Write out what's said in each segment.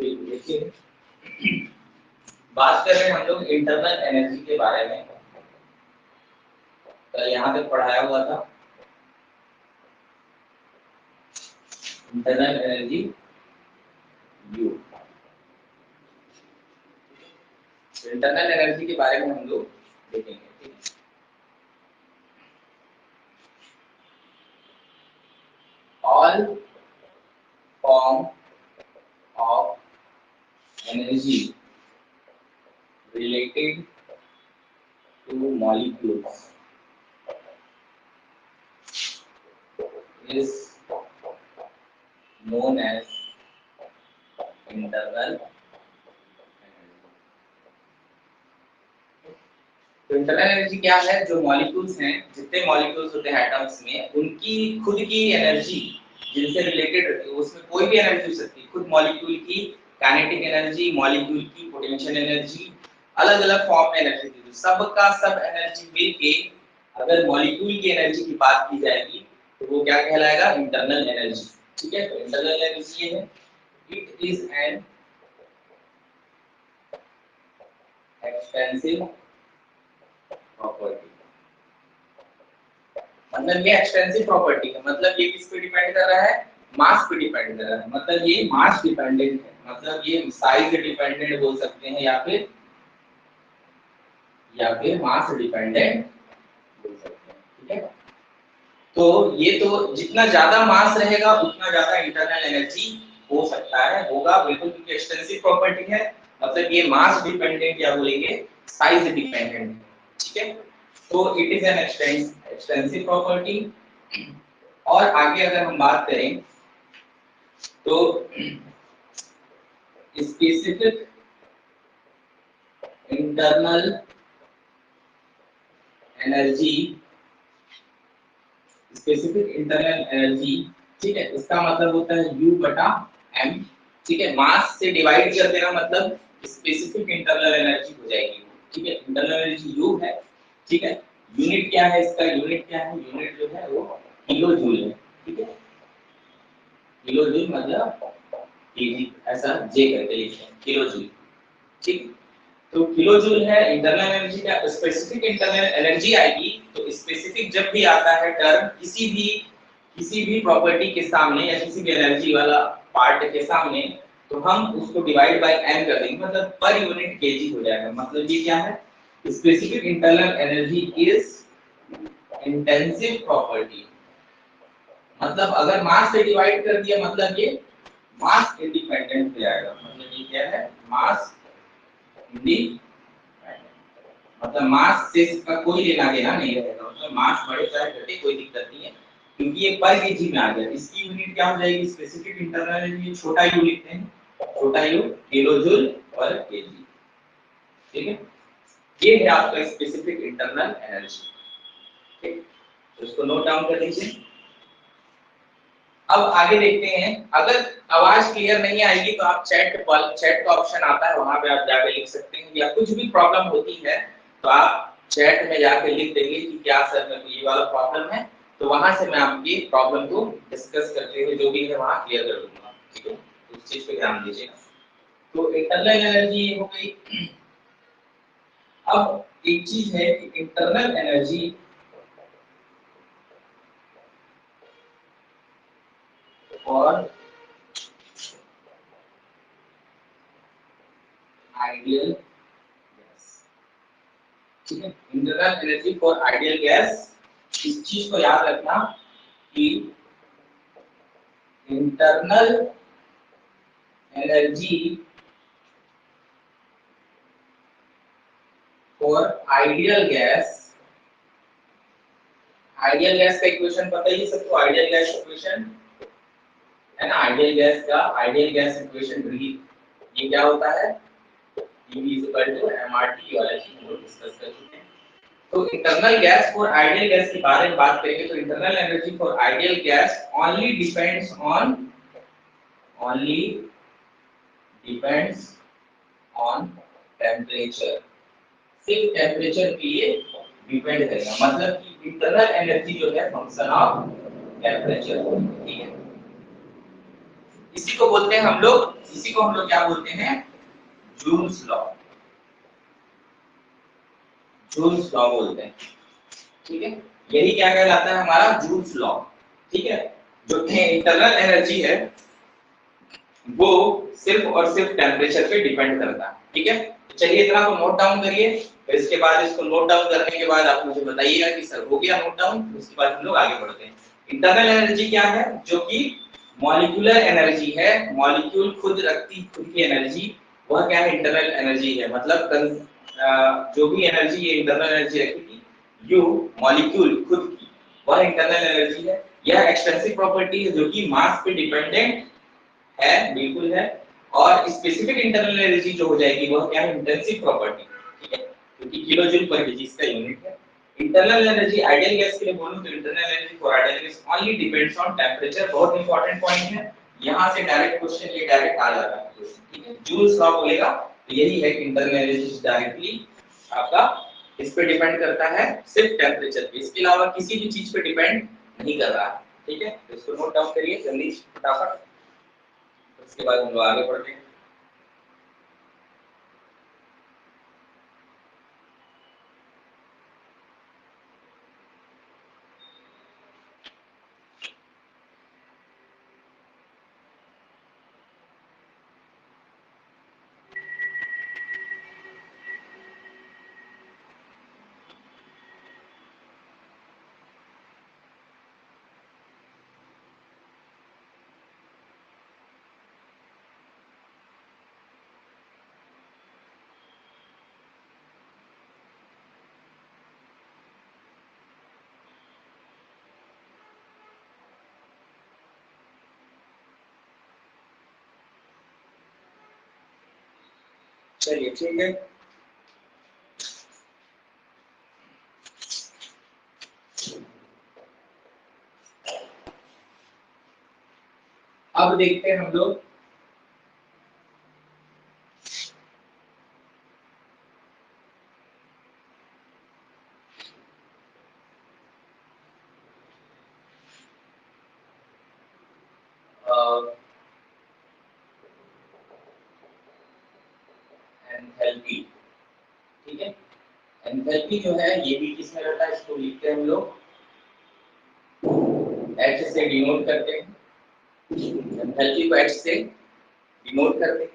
देखिए बात कर रहे हैं हम लोग इंटरनल एनर्जी के बारे में। तो यहाँ तक पढ़ाया हुआ था internal energy you. Internal energy के बारे में हम लोग देखेंगे। All form of energy related to molecules is known as internal energy। तो इंटरनल एनर्जी क्या है? जो मॉलिक्यूल्स हैं, जितने मॉलिक्यूल्स होते हैं एटम्स में, उनकी खुद की एनर्जी जिनसे रिलेटेड रहती है, उसमें कोई भी एनर्जी हो सकती है। खुद मॉलिक्यूल की काइनेटिक एनर्जी, मॉलिक्यूल की पोटेंशियल एनर्जी, अलग अलग फॉर्म में एनर्जी दी। सबका सब एनर्जी मिलके अगर मॉलिक्यूल की एनर्जी की बात की जाएगी तो वो क्या कहलाएगा? Internal energy. ठीक है, तो इंटरनल एनर्जी ये है, it is an extensive property. मतलब ये एक्सटेंसिव प्रॉपर्टी है, मतलब ये किस पे डिपेंड कर रहा है? मास पे डिपेंड कर रहा है। मतलब ये मास डिपेंडेंट है, मतलब ये साइज डिपेंडेंट बोल सकते हैं या फिर मास डिपेंडेंट बोल सकते हैं। ठीक है, तो ये तो जितना ज्यादा मास रहेगा उतना ज्यादा इंटरनल एनर्जी हो सकता है, होगा बिल्कुल, क्योंकि एक्सटेंसिव प्रॉपर्टी है। मतलब ये मास डिपेंडेंट या बोलेंगे साइज डिपेंडेंट। ठीक है, तो it is an extensive property. और आगे अगर हम बात करें तो specific internal energy, specific internal energy, ठीक है, इसका मतलब होता है U बटा M। ठीक है, मास से डिवाइड कर देना मतलब स्पेसिफिक इंटरनल एनर्जी हो जाएगी। ठीक है, इंटरनल एनर्जी U है। ठीक है, यूनिट क्या है इसका? यूनिट क्या है? यूनिट जो है वो किलो जूल है। ठीक है, किलो जूल मतलब केजी, ऐसा जे करके लिखते हैं किलो जूल। ठीक, तो किलो जूल है इंटरनल एनर्जी का। स्पेसिफिक इंटरनल एनर्जी आएगी तो स्पेसिफिक जब भी आता है टर्म किसी भी प्रॉपर्टी के सामने या किसी भी एनर्जी वाला पार्ट के सामने, तो हम उसको डिवाइड बाय n कर देंगे, मतलब पर यूनिट केजी हो जाएगा। मतलब ये क्या है? Specific internal energy is intensive property. मतलब अगर मास से डिवाइड कर दिया मतलब ये मास इंडिपेंडेंट हो जाएगा। मतलब ये क्या है? मास मतलब मास से इसका कोई लेना देना नहीं रहेगा। मतलब मास बढ़े चाहे घटे कोई दिक्कत नहीं है, क्योंकि ये पर केजी में आ गया। इसकी यूनिट क्या हो जाएगी? स्पेसिफिक इंटरनल एनर्जी छोटा यू लिखते हैं, छोटा यू किलो जूल पर केजी। ठीक है, ये है आपका स्पेसिफिक इंटरनल एनर्जी। ठीक, तो इसको नोट डाउन कर लीजिए। अब आगे देखते हैं। अगर आवाज क्लियर नहीं आएगी तो आप चैट का ऑप्शन आता है, वहां पे आप जाके लिख सकते हैं, या कुछ भी प्रॉब्लम होती है तो आप चैट में जाके लिख देंगे कि क्या सर मेरे को ये वाला प्रॉब्लम है, तो वहां से मैं आपकी प्रॉब्लम को डिस्कस करते हुए जो भी है वहां क्लियर कर दूंगा। ठीक है, तो उस चीज पे ध्यान दीजिएगा। तो इंटरनल एनर्जी हो गई। अब एक चीज है कि इंटरनल एनर्जी और आइडियल गैस। ठीक है, internal energy for ideal gas, इस चीज को याद रखना कि internal energy for ideal gas, ideal gas का इक्वेशन पता ही सबको? आइडियल गैस इक्वेशन है ना, आइडियल गैस का आइडियल गैस इक्वेशन ये क्या होता है? U is equal to mRT वाला चीज हम लोग डिस्कस कर चुके हैं। तो internal gas for ideal gas के बारे में बात करेंगे तो internal energy for ideal gas only depends on temperature. सिर्फ टेम्परेचर के लिए डिपेंड करेगा। मतलब कि इंटरनल एनर्जी जो है फंक्शन ऑफ टेम्परेचर। ठीक है, इसी को बोलते हैं हम लोग, इसी को हम लोग क्या बोलते हैं, जूल्स लॉ, जूल्स लॉ बोलते हैं। ठीक है, यही क्या कहलाता है हमारा जूल्स लॉ। ठीक है, जो इंटरनल एनर्जी है वो सिर्फ और सिर्फ टेम्परेचर पे डिपेंड करता है। ठीक है, तो चलिए इतना को नोट डाउन करिए, फिर इसके बाद इसको नोट डाउन करने के बाद आप मुझे बताइएगा कि सर हो गया नोट डाउन, उसके बाद हम लोग आगे बढ़ते हैं। इंटरनल एनर्जी क्या है, जो कि मॉलिक्यूलर एनर्जी है, मॉलिक्यूल खुद रखती खुद की एनर्जी, वह क्या है, इंटरनल एनर्जी है। मतलब जो भी एनर्जी ये इंटरनल एनर्जी रखेगी यू मॉलिक्यूल खुद की, वह इंटरनल एनर्जी है। यह एक्सटेंसिव प्रॉपर्टी है जो कि मास पे डिपेंडेंट है, बिल्कुल है। और स्पेसिफिक इंटरनल एनर्जी जो हो जाएगी वह क्या है, इंटेंसिव प्रॉपर्टी। ठीक है, क्योंकि किलो जूल पर केजी इसका यूनिट है। इंटरनल एनर्जी आइडियल गैस के लिए बोलूं तो internal energy for ideal gas only depends on temperature. बहुत इंपॉर्टेंट पॉइंट है, यहां से डायरेक्ट क्वेश्चन ये डायरेक्ट आ जाता है। ठीक है, जूल्स लॉ बोलेगा तो यही है कि इंटरनल एनर्जी डायरेक्टली आपका इस पे डिपेंड करता है, सिर्फ टेंपरेचर पे, इसके अलावा किसी भी चीज पे डिपेंड नहीं कर रहा। ठीक है, तो इसको नोट डाउन करिए जल्दी फटाफट, उसके बाद हम लोग आगे बढ़ते हैं। चलिए ठीक है, अब देखते हैं हम लोग एंथैल्पी। ठीक है, एंथैल्पी जो है ये भी किसमें रहता है, इसको लिखते हैं हम लोग H से डिनोट करते हैं, एंथैल्पी को H से डिनोट करते हैं।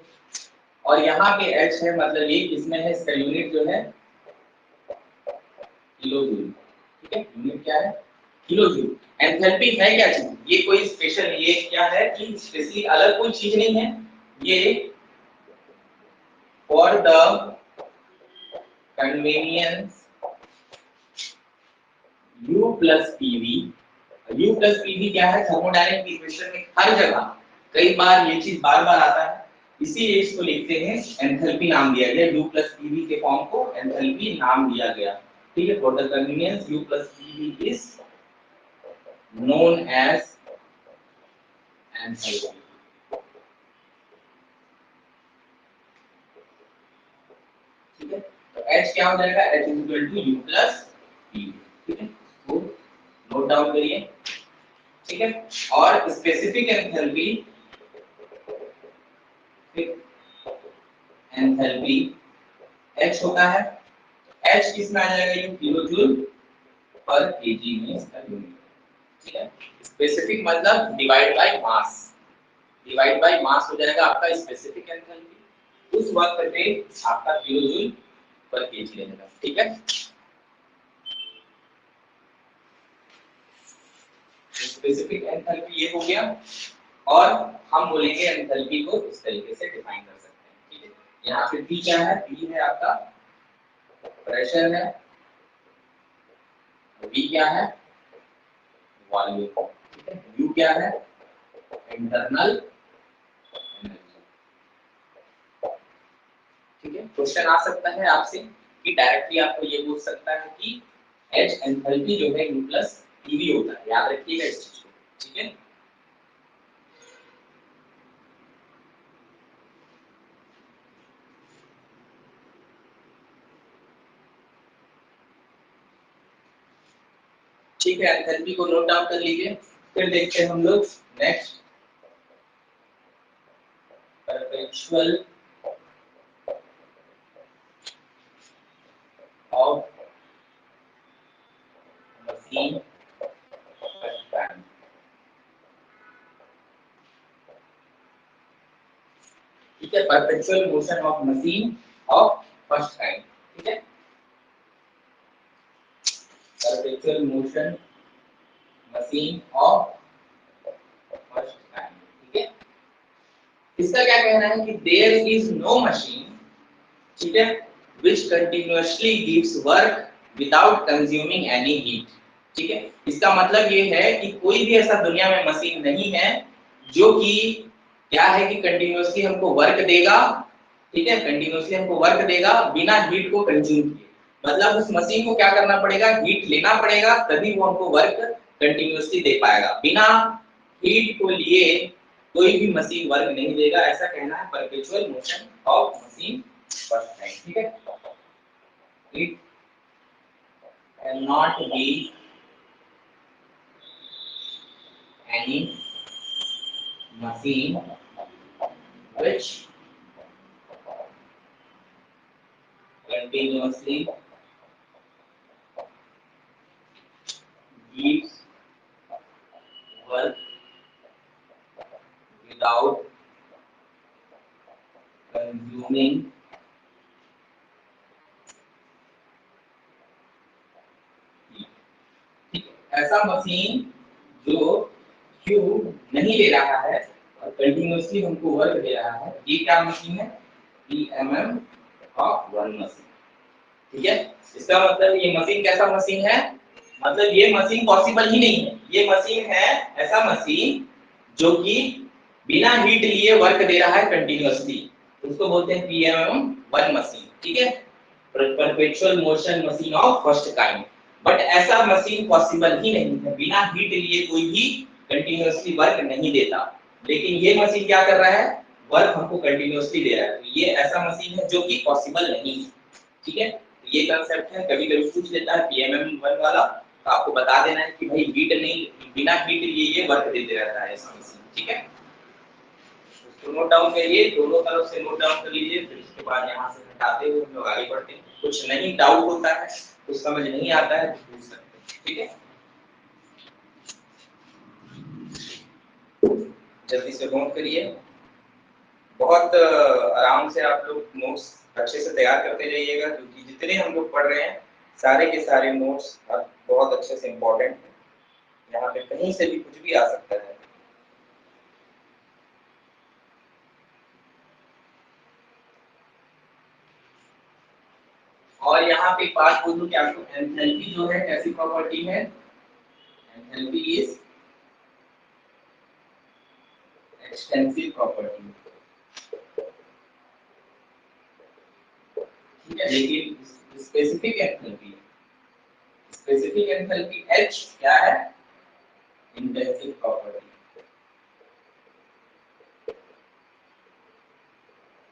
और यहाँ पे H है मतलब ये किसमें है, इसका यूनिट जो है किलो जूल। ठीक है, यूनिट क्या है, किलो जूल। एंथैल्पी है क्या चीज, ये कोई स्पेशल, ये क्या है कि स्पेशली अलग कोई चीज नहीं है, ये for the convenience U plus PV. U plus PV क्या है, थर्मोडायनेमिक इक्वेशन में हर जगह कई बार ये चीज बार बार आता है, इसीलिए इसको लिखते हैं एंथैल्पी, नाम दिया गया U प्लस पीवी के फॉर्म को एंथैल्पी नाम दिया गया। ठीक है, for the convenience U plus PV is known as enthalpy. ठीक है, तो H क्या हो जाएगा, H is equal to U plus PV. ठीक है, तो नोट डाउन करिए। ठीक है, और स्पेसिफिक एंथैल्पी, एंथैल्पी H होता है, H किसमें आ जाएगा, ये किलो जूल पर केजी में इसका यूनिट। ठीक है, स्पेसिफिक मतलब divide by mass, divide by mass हो जाएगा आपका स्पेसिफिक एंथैल्पी, उस वक्त पे आपका किलो जूल पर केजी रहेगा। ठीक है, स्पेसिफिक एंथैल्पी ये हो गया, और हम बोलेंगे एंथैल्पी को इस तरीके से डिफाइन कर सकते हैं। ठीक है, यहाँ पे P क्या है, P है आपका प्रेशर है, V क्या है वॉल्यूम, ठीक है, U क्या है इंटरनल एनर्जी। ठीक है, क्वेश्चन आ सकता है आपसे कि डायरेक्टली आपको ये पूछ सकता है कि H एंथैल्पी जो है U प्लस EV होता है, याद रखिएगा इस चीज को। ठीक है, ठीक है, एंथैल्पी को नोट डाउन कर लीजिए। फिर देखते हैं हम लोग next perpetual of machine first time। ठीक है, perpetual motion of machine of first kind. ठीक है, perpetual motion machine of first kind. ठीक है, इसका क्या कहना है कि देयर इज नो मशीन, ठीक है, which continuously gives work without consuming any heat। ठीक है, इसका मतलब ये है कि कोई भी ऐसा दुनिया में मशीन नहीं है जो कि क्या है कि कंटिन्यूअसली हमको वर्क देगा। ठीक है, कंटिन्यूअसली हमको वर्क देगा बिना हीट को कंज्यूम किए। मतलब उस मशीन को क्या करना पड़ेगा, हीट लेना पड़ेगा, तभी वो हमको वर्क कंटिन्यूअसली दे पाएगा। बिना हीट को लिए कोई भी मशीन वर्क नहीं देगा, ऐसा कहना है perpetual motion of machine first time. ठीक है, it cannot be any machine which continuously gives work without consuming heat। ऐसा मशीन जो क्यू नहीं ले रहा है और कंटिन्यूअसली हमको वर्क दे रहा है, ये क्या मशीन है, ईएमएम ऑफ वन मशीन। ठीक है, इसका मतलब ये मशीन कैसा मशीन है, मतलब ये मशीन पॉसिबल ही नहीं है। ये मशीन है ऐसा मशीन जो कि बिना हीट लिए वर्क दे रहा है कंटिन्यूअसली, उसको बोलते हैं पीएमएम वन मशीन। ठीक है, perpetual motion machine of first kind. But ऐसा मशीन पॉसिबल ही नहीं है, बिना हीट लिए कोई भी कंटिन्यूअसली वर्क नहीं देता। लेकिन ये मशीन क्या कर रहा है, वर्क हमको कंटिन्यूअसली दे रहा है। तो ये ऐसा मशीन है जो कि पॉसिबल नहीं है। ठीक है, ये कंसेप्ट है, कभी कभी पूछ लेता है पीएमएम वन वाला, तो आपको बता देना है कि भाई हीट नहीं, बिना हीट लिए ये वर्क देते रहता है ऐसा मशीन। ठीक है, तो नोट डाउन करिए, दोनों तरफ से नोट डाउन कर लीजिए, फिर उसके बाद यहाँ से हटाते हुए हम लोग आगे बढ़ते हैं। कुछ नहीं डाउट होता है, कुछ समझ नहीं आता है तो पूछ सकते हैं। ठीक है, जल्दी से नोट करिए, बहुत आराम से आप लोग नोट्स अच्छे से तैयार करते जाइएगा, क्योंकि जितने हम लोग पढ़ रहे हैं सारे के सारे नोट्स बहुत अच्छे से इम्पोर्टेंट है। यहाँ पे कहीं से भी कुछ भी आ सकता है। और यहाँ पे एक बात बोलूं कि आपको एंथैल्पी जो है कैसी प्रॉपर्टी है, एंथैल्पी इज एक्सटेंसिव प्रॉपर्टी। ठीक है, लेकिन specific enthalpy, specific enthalpy H क्या है, इंटेंसिव प्रॉपर्टी।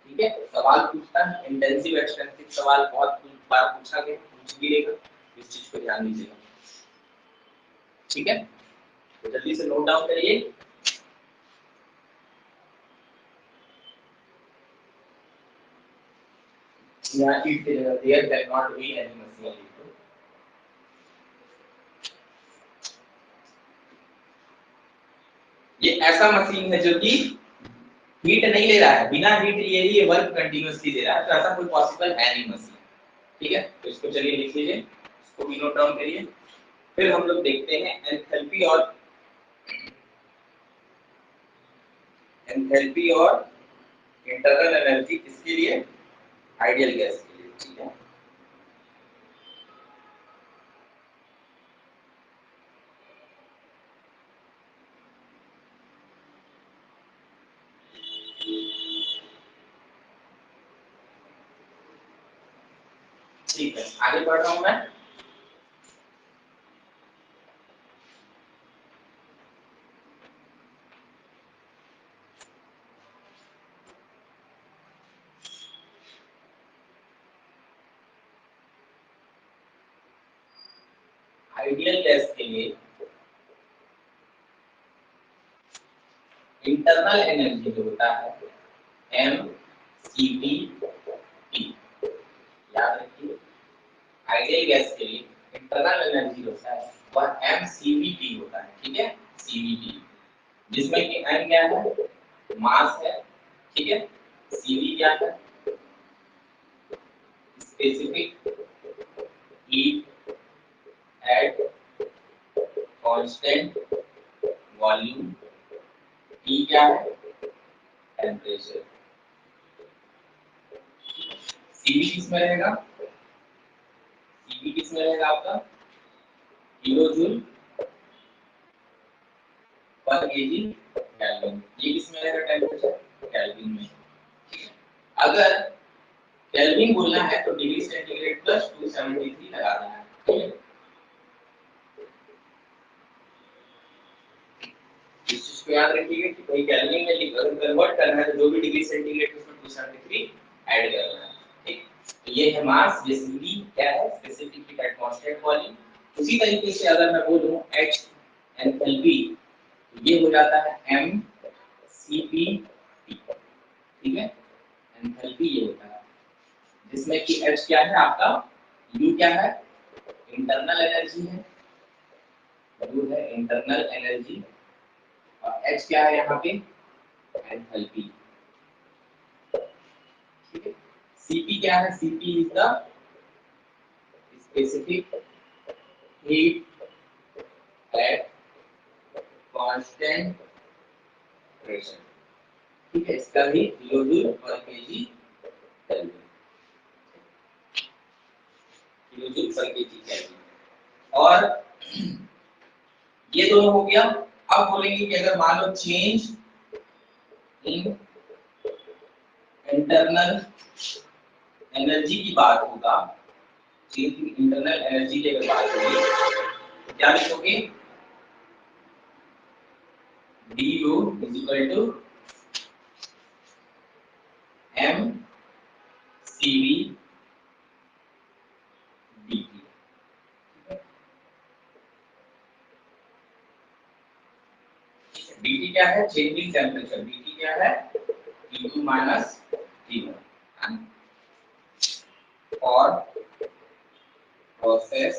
ठीक है, सवाल पूछता है इंटेंसिव एक्सटेंसिव, सवाल बहुत बार पूछा गया, पूछ भी लेगा, इस चीज को ध्यान दीजिएगा। ठीक है, तो जल्दी से नोट डाउन करिए। यहाँ it there can not be any machine. ये ऐसा मशीन है जो कि हीट नहीं ले रहा है, बिना हीट लिए ही ये वर्क कंटिन्यूअसली दे रहा है, तो ऐसा कोई पॉसिबल है नहीं मशीन। ठीक है, तो इसको चलिए लिख लीजिए, इसको भी नोट डाउन करिए। फिर हम लोग देखते हैं एंथैल्पी और इंटरनल एनर्जी किसके लिए, आइडियल गैस के लिए। ठीक है, ठीक है, आगे बढ़ रहा हूं मैं। आइडियल गैस के लिए इंटरनल एनर्जी जो होता है, एम सी बी टी। याद रखिए आइडियल गैस के लिए इंटरनल एनर्जी होता है वह एम सी बी टी होता है, ठीक है, सी बी टी, जिसमें कि एम क्या है, मास है, ठीक है, सी बी क्या है, specific heat at constant volume, T क्या है, टेम्परेचर। सीबी किसमें रहेगा, सीबी किसमें रहेगा आपका, किलो जूल पर केजी केल्विन, ये किसमें रहेगा, टेम्परेचर केल्विन में। अगर केल्विन बोलना है तो डिग्री सेंटीग्रेड प्लस 273 लगा देना है, ठीक है। इस चीज को याद रखिएगा कि भाई केल्विन में अगर कन्वर्ट करना है तो जो भी डिग्री सेंटीग्रेड उसमें 273 ऐड करना है, ठीक। तो ये है मास, ये सीबी क्या है, specific heat at constant volume. उसी तरीके से अगर मैं बोलूं एच एंथैल्पी, ये हो जाता है एम सी पी टी, ठीक है, एंथैल्पी ये होता है, जिसमें कि एच क्या है आपका, यू क्या है, इंटरनल एनर्जी है, यू है इंटरनल एनर्जी, और एच क्या है यहाँ पे, एंथैल्पी, ठीक है। सीपी क्या है, CP is the specific heat at constant pressure, ठीक है, इसका भी किलो जूल पर केजी केल्विन, किलो जूल पर केजी केल्विन। और ये दोनों हो गया। अब बोलेंगे कि अगर मान लो चेंज इन इंटरनल एनर्जी की बात होगा, चेंज इन इंटरनल एनर्जी की अगर बात होगी तो क्या लिखोगे, d u is equal to m C we D t. dt क्या है, चेंजिंग टेम्परेचर, dt क्या है, T2 माइनस T1 और प्रोसेस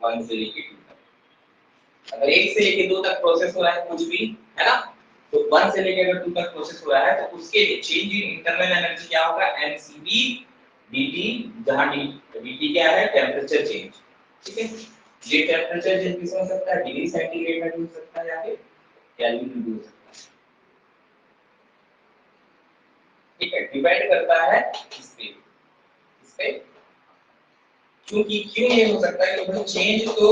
1 से लेके 2 तक। अगर 1 से लेके 2 तक प्रोसेस हो रहा है कुछ भी, है ना, तो 1 से लेके अगर 2 तक प्रोसेस हो रहा है तो उसके लिए चेंज इन इंटरनल एनर्जी क्या होगा, mcv dt, जहां dt क्या है, टेम्परेचर चेंज, ठीक है। ये टेम्परेचर चेंज किस में हो सकता है, डिग्री सेंटीग्रेड में भी हो सकता है या फिर केल्विन में भी हो सकता है, ठीक है, डिपेंड करता है इस पे। क्योंकि क्यों ये हो सकता है कि भाई चेंज तो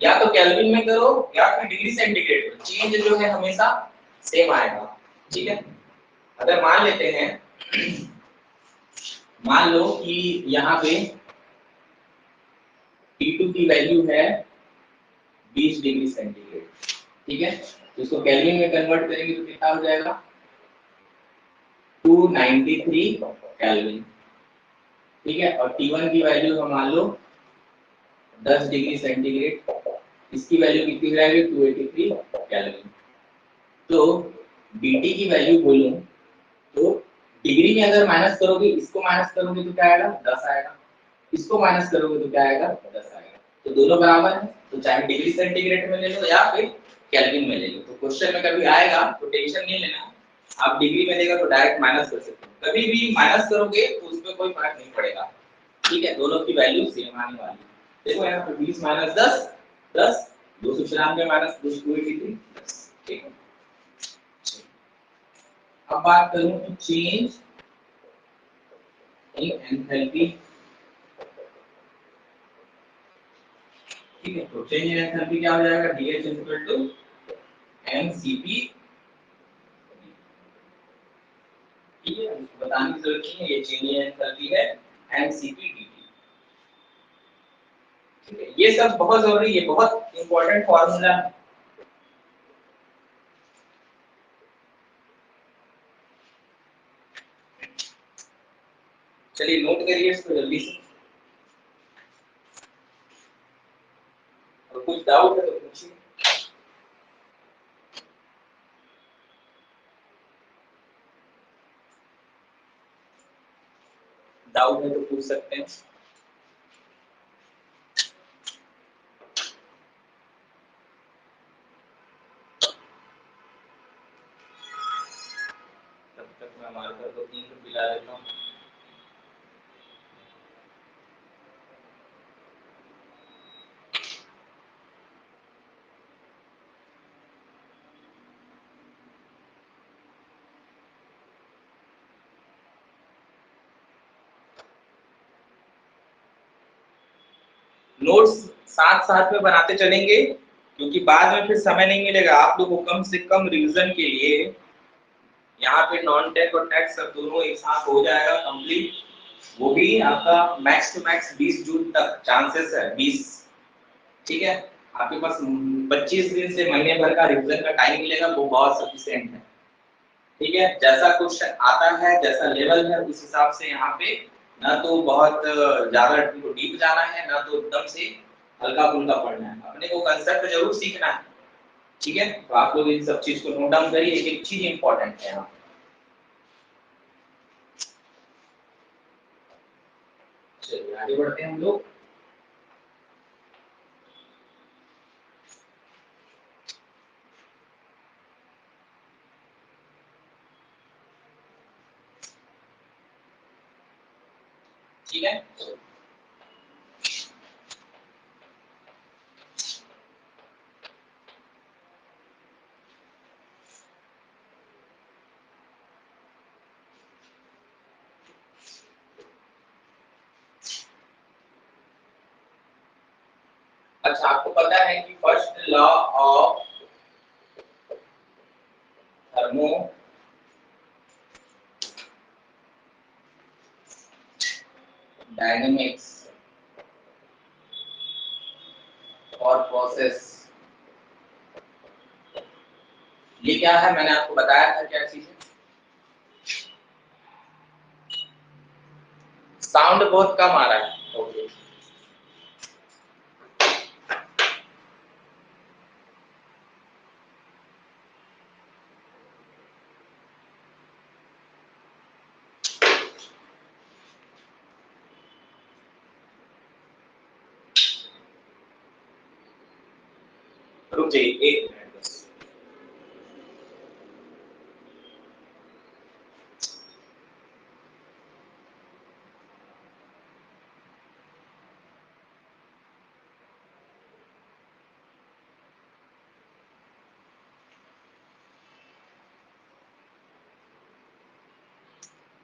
या तो केल्विन में करो या फिर डिग्री सेंटीग्रेड में, चेंज जो है हमेशा सेम आएगा, ठीक है। अगर मान लेते हैं, मान लो कि यहाँ पे T2 की वैल्यू है 20 डिग्री सेंटीग्रेड, ठीक है, तो इसको केल्विन में कन्वर्ट करेंगे तो कितना हो जाएगा, 293 केल्विन, ठीक है। और T1 की वैल्यू हम मान लो 10 डिग्री सेंटीग्रेड, इसकी वैल्यू कितनी हो जाएगी, 283 केल्विन। तो dt की वैल्यू बोलूं तो डिग्री में अगर माइनस करोगे, इसको माइनस करोगे तो क्या आएगा, 10 आएगा, इसको माइनस करोगे तो क्या आएगा, 10 आएगा, तो दोनों बराबर है, तो चाहे डिग्री सेंटीग्रेड में ले लो या फिर केल्विन में ले लो। तो क्वेश्चन में कभी आएगा तो टेंशन नहीं लेना, आप डिग्री में देगा तो डायरेक्ट माइनस कर सकते हो, कभी भी माइनस करोगे तो उसमें कोई फर्क नहीं पड़ेगा, ठीक है, दोनों की वैल्यू सेम आने वाली है। देखो यहाँ पे 20 माइनस 10 10, 294 माइनस 283, ठीक है। अब बात करूं तो चेंज इन एंथैल्पी, ठीक है, तो चेंज इन एंथैल्पी क्या हो जाएगा, dH इक्वल टू mCp, ठीक है, इसको बताने की जरूरत नहीं है, ये चेंज इन एंथैल्पी है mCp dt, ठीक है। ये सब बहुत जरूरी है, बहुत इंपॉर्टेंट फार्मूला है। चलिए नोट करिए इसको जल्दी से, और कुछ डाउट है तो पूछिए। डाउट है तो पूछ सकते हैं। तब तक मैं मार्कर को इंक पिला देता हूँ। नोट्स साथ साथ में बनाते चलेंगे क्योंकि बाद में फिर समय नहीं मिलेगा आप लोग को कम से कम रिवीजन के लिए। यहाँ पे नॉन टेक और टेक सब दोनों एक साथ हो जाएगा कंप्लीट, वो भी आपका मैक्स टू मैक्स 20 जून तक चांसेस है 20। ठीक है, आपके पास 25 दिन से महीने भर का रिवीजन का टाइम मिलेगा, वो बहुत सफिशिएंट है। ठीक है, जैसा क्वेश्चन आता है जैसा लेवल है उस हिसाब से यहाँ पे ना तो बहुत ज्यादा डीप जाना है ना तो एकदम से हल्का फुल्का पढ़ना है, अपने को कंसेप्ट जरूर सीखना है। ठीक है, तो आप लोग इन सब चीज को नोट डाउन करिए, एक एक चीज इंपॉर्टेंट है यहाँ। चलिए आगे बढ़ते हैं हम लोग। ठीक है, अच्छा आपको पता है कि first law of thermo dynamics और प्रोसेस, ये क्या है मैंने आपको बताया था क्या चीज है। साउंड बहुत कम आ रहा है। ओके, रुक जाइए एक मिनट बस।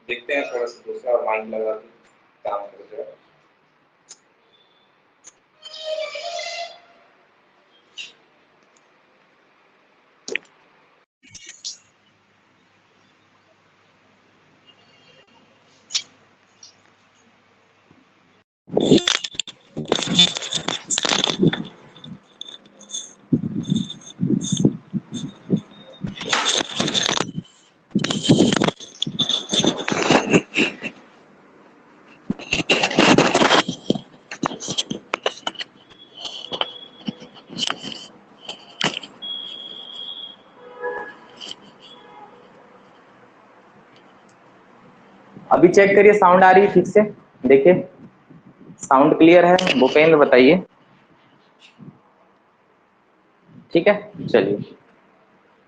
देखते हैं थोड़ा सा दूसरा माइक लगा के काम करते हैं। अभी चेक करिए साउंड आ रही है ठीक से, देखिए साउंड क्लियर है, भूपेंद्र बताइए। ठीक है, चलिए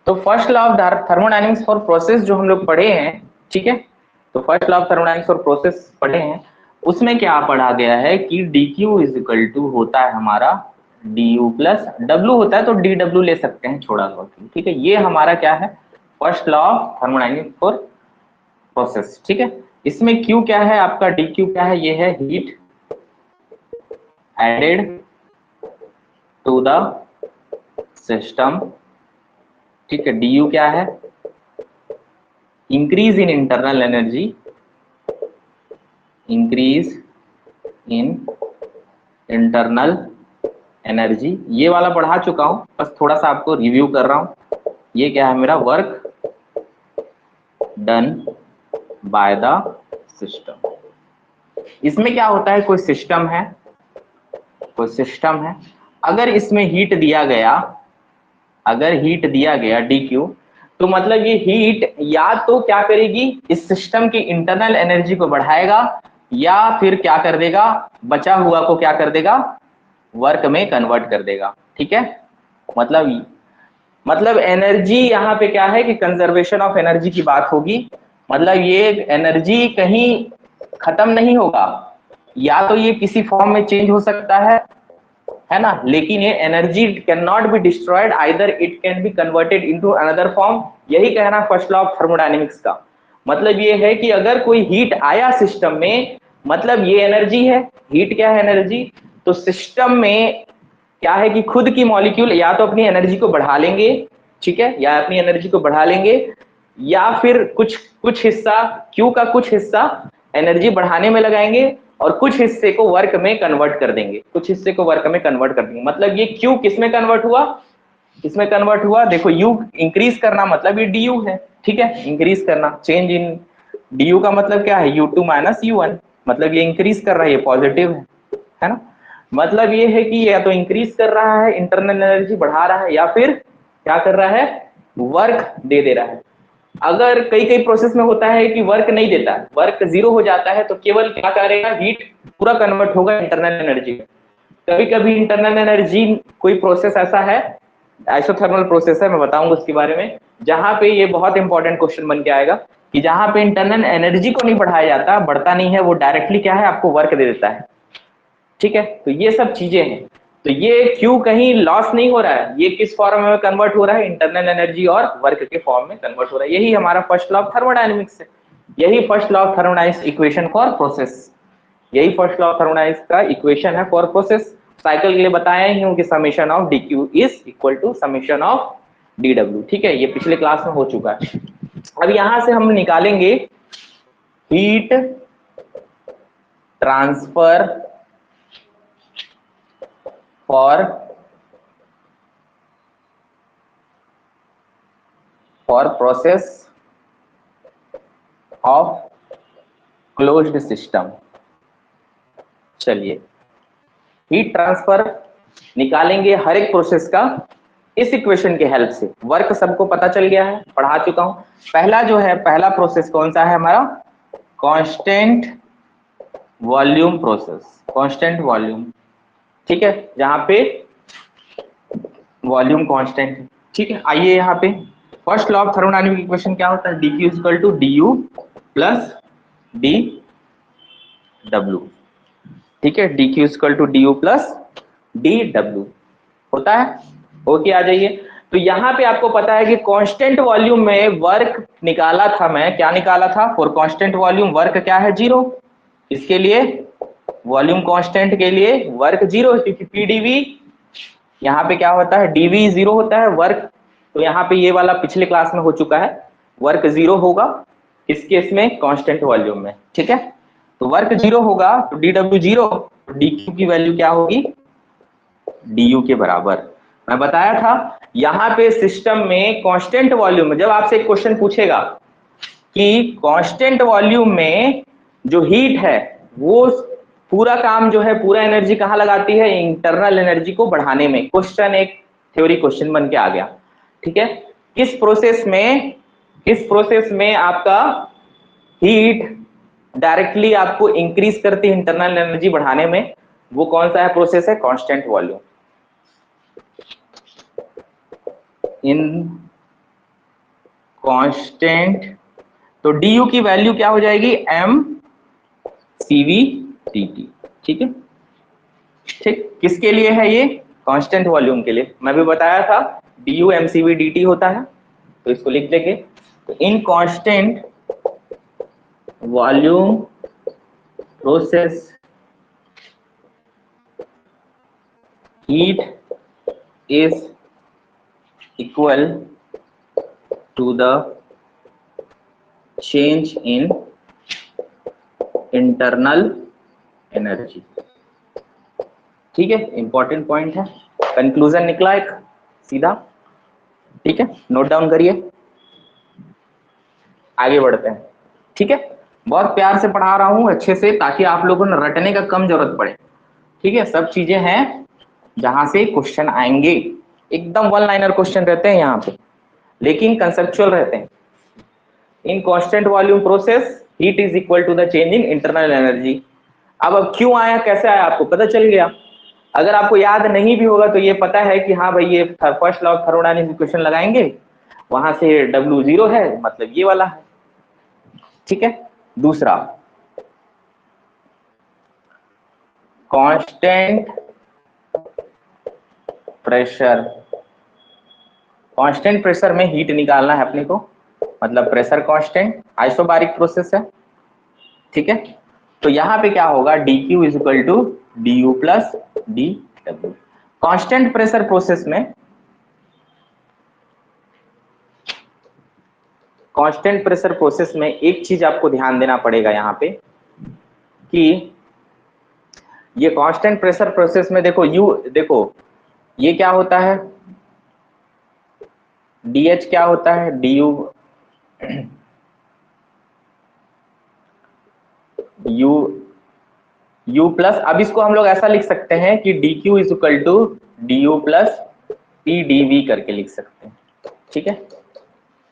तो first law of thermodynamics for process जो हम लोग पढ़े हैं, ठीक है, तो first law of thermodynamics for process पढ़े हैं, उसमें क्या पढ़ा गया है कि dq इज इक्वल टू होता है हमारा du प्लस w होता है तो dw ले सकते हैं छोड़ा हुआ, ठीक है, ये हमारा क्या है first law of thermodynamics for process. ठीक है, इसमें q क्या है आपका, dq क्या है, ये है heat added to the system. ठीक है, du क्या है, increase in internal energy, increase in internal energy, ये वाला पढ़ा चुका हूं, बस थोड़ा सा आपको रिव्यू कर रहा हूं। ये क्या है मेरा, work done by the system. इसमें क्या होता है, कोई सिस्टम है, कोई सिस्टम है, अगर इसमें हीट दिया गया, अगर हीट दिया गया dq, तो मतलब ये हीट या तो क्या करेगी, इस सिस्टम की इंटरनल एनर्जी को बढ़ाएगा या फिर क्या कर देगा, बचा हुआ को क्या कर देगा, वर्क में कन्वर्ट कर देगा। ठीक है, मतलब एनर्जी यहाँ पे क्या है कि कंजर्वेशन ऑफ एनर्जी की बात होगी। मतलब ये एनर्जी कहीं खत्म नहीं होगा, या तो ये किसी फॉर्म में चेंज हो सकता है ना, लेकिन ये energy can not be destroyed, either it can be converted into another form. यही कहना फर्स्ट लॉ ऑफ थर्मोडायनेमिक्स का। मतलब ये है कि अगर कोई हीट आया सिस्टम में, मतलब ये एनर्जी है, हीट क्या है, एनर्जी। तो सिस्टम में क्या है कि खुद की मॉलिक्यूल या तो अपनी एनर्जी को बढ़ा लेंगे, ठीक है, या अपनी एनर्जी को बढ़ा लेंगे, या फिर कुछ कुछ हिस्सा, क्यू का कुछ हिस्सा एनर्जी बढ़ाने में लगाएंगे और कुछ हिस्से को वर्क में कन्वर्ट कर देंगे, कुछ हिस्से को वर्क में कन्वर्ट कर देंगे। मतलब ये क्यू किस में कन्वर्ट हुआ, किसमें कन्वर्ट हुआ, देखो यू इंक्रीज करना मतलब ये डी यू है, ठीक है, इंक्रीज करना, चेंज इन डी यू का मतलब क्या है, u two minus u one, मतलब ये इंक्रीज कर रहा है, ये पॉजिटिव है ना। मतलब ये है कि या तो इंक्रीज कर रहा है, इंटरनल एनर्जी बढ़ा रहा है, या फिर क्या कर रहा है, वर्क दे दे रहा है। अगर कई कई प्रोसेस में होता है कि वर्क नहीं देता, वर्क जीरो हो जाता है, तो केवल क्या करेगा, हीट पूरा कन्वर्ट होगा इंटरनल एनर्जी में। कभी कभी इंटरनल एनर्जी, कोई प्रोसेस ऐसा है, आइसोथर्मल प्रोसेस है, मैं बताऊंगा उसके बारे में, जहां पे ये बहुत इंपॉर्टेंट क्वेश्चन बन के आएगा कि जहां पे इंटरनल एनर्जी को नहीं बढ़ाया जाता, बढ़ता नहीं है, वो डायरेक्टली क्या है, आपको वर्क दे देता है। ठीक है, तो ये सब चीजें हैं। तो ये क्यों कहीं लॉस नहीं हो रहा है, ये किस फॉर्म में कन्वर्ट हो रहा है, इंटरनल एनर्जी और वर्क के फॉर्म में कन्वर्ट हो रहा है। यही हमारा फर्स्ट लॉ ऑफ थर्मोडायनेमिक्स है, यही first law of thermodynamics equation for process, यही फर्स्ट लॉ ऑफ थर्मोडायनेमिक्स का इक्वेशन है फॉर प्रोसेस। साइकिल के लिए बताया ही हूं कि summation of d q is equal to summation of d डब्ल्यू। ठीक है, ये पिछले क्लास में हो चुका है। अब यहां से हम निकालेंगे heat transfer for process of closed system। चलिए, हीट ट्रांसफर निकालेंगे हर एक प्रोसेस का इस इक्वेशन के हेल्प से। वर्क सबको पता चल गया है, पढ़ा चुका हूं। पहला जो है, पहला प्रोसेस कौन सा है हमारा, constant volume process, constant volume. ठीक है, जहां पे वॉल्यूम कांस्टेंट है। ठीक है, आइए यहाँ पे first law of thermodynamic equation क्या होता है, d q equal to d u plus d डब्ल्यू। ठीक है, d q equal to d u plus d डब्ल्यू होता है। ओके, आ जाइए। तो यहाँ पे आपको पता है कि कांस्टेंट वॉल्यूम में वर्क निकाला था, मैं क्या निकाला था, फॉर कांस्टेंट वॉल्यूम वर्क क्या है, जीरो। इसके लिए वॉल्यूम कांस्टेंट के लिए वर्क जीरो, क्योंकि पीडीवी यहाँ पे क्या होता है, डीवी जीरो होता है, वर्क तो यहाँ पे ये वाला पिछले क्लास में हो चुका है, वर्क जीरो होगा इस केस में कांस्टेंट वॉल्यूम में। ठीक है, तो वर्क जीरो होगा तो D W zero, D Q की वैल्यू क्या होगी, डी यू के बराबर। मैं बताया था यहाँ पे सिस्टम में कांस्टेंट वॉल्यूम में, जब आपसे एक क्वेश्चन पूछेगा कि कांस्टेंट वॉल्यूम में जो हीट है वो पूरा काम जो है, पूरा एनर्जी कहाँ लगाती है, इंटरनल एनर्जी को बढ़ाने में। क्वेश्चन एक थ्योरी क्वेश्चन बन के आ गया। ठीक है, किस प्रोसेस में आपका हीट डायरेक्टली आपको इंक्रीज करती है इंटरनल एनर्जी बढ़ाने में, वो कौन सा है प्रोसेस है, कांस्टेंट वॉल्यूम। इन कांस्टेंट, तो डी यू की वैल्यू क्या हो जाएगी, एम सीवी डी टी। ठीक है, ठीक, किसके लिए है ये, कांस्टेंट वॉल्यूम के लिए। मैं भी बताया था D U M C we D T होता है, तो इसको लिख लेंगे। तो in constant volume process heat is equal to the change in internal energy. ठीक है, इंपॉर्टेंट पॉइंट है, कंक्लूजन निकला एक सीधा। ठीक है, नोट डाउन करिए, आगे बढ़ते हैं। ठीक है, बहुत प्यार से पढ़ा रहा हूं अच्छे से, ताकि आप लोगों ने रटने का कम जरूरत पड़े। ठीक है, सब चीजें हैं जहां से क्वेश्चन आएंगे, एकदम वन लाइनर क्वेश्चन रहते हैं यहाँ पे, लेकिन कंसेप्चुअल रहते हैं। In constant volume process heat is equal to the change in internal energy. अब क्यों आया, कैसे आया, आपको पता चल गया। अगर आपको याद नहीं भी होगा तो ये पता है कि हाँ भाई, ये first law of thermodynamics equation लगाएंगे, वहां से W0 है, मतलब ये वाला है। ठीक है। दूसरा, कांस्टेंट प्रेशर। कांस्टेंट प्रेशर में हीट निकालना है अपने को, मतलब प्रेशर कांस्टेंट, आइसोबारिक प्रोसेस है। ठीक है। तो यहां पे क्या होगा, dq is equal to du plus dw। Constant pressure process में, कांस्टेंट प्रेशर प्रोसेस में एक चीज आपको ध्यान देना पड़ेगा यहाँ पे कि ये कांस्टेंट प्रेशर प्रोसेस में देखो, देखो ये क्या होता है, dh क्या होता है, du u u प्लस, अब इसको हम लोग ऐसा लिख सकते हैं कि dq is equal to du plus pdv करके लिख सकते हैं। ठीक है,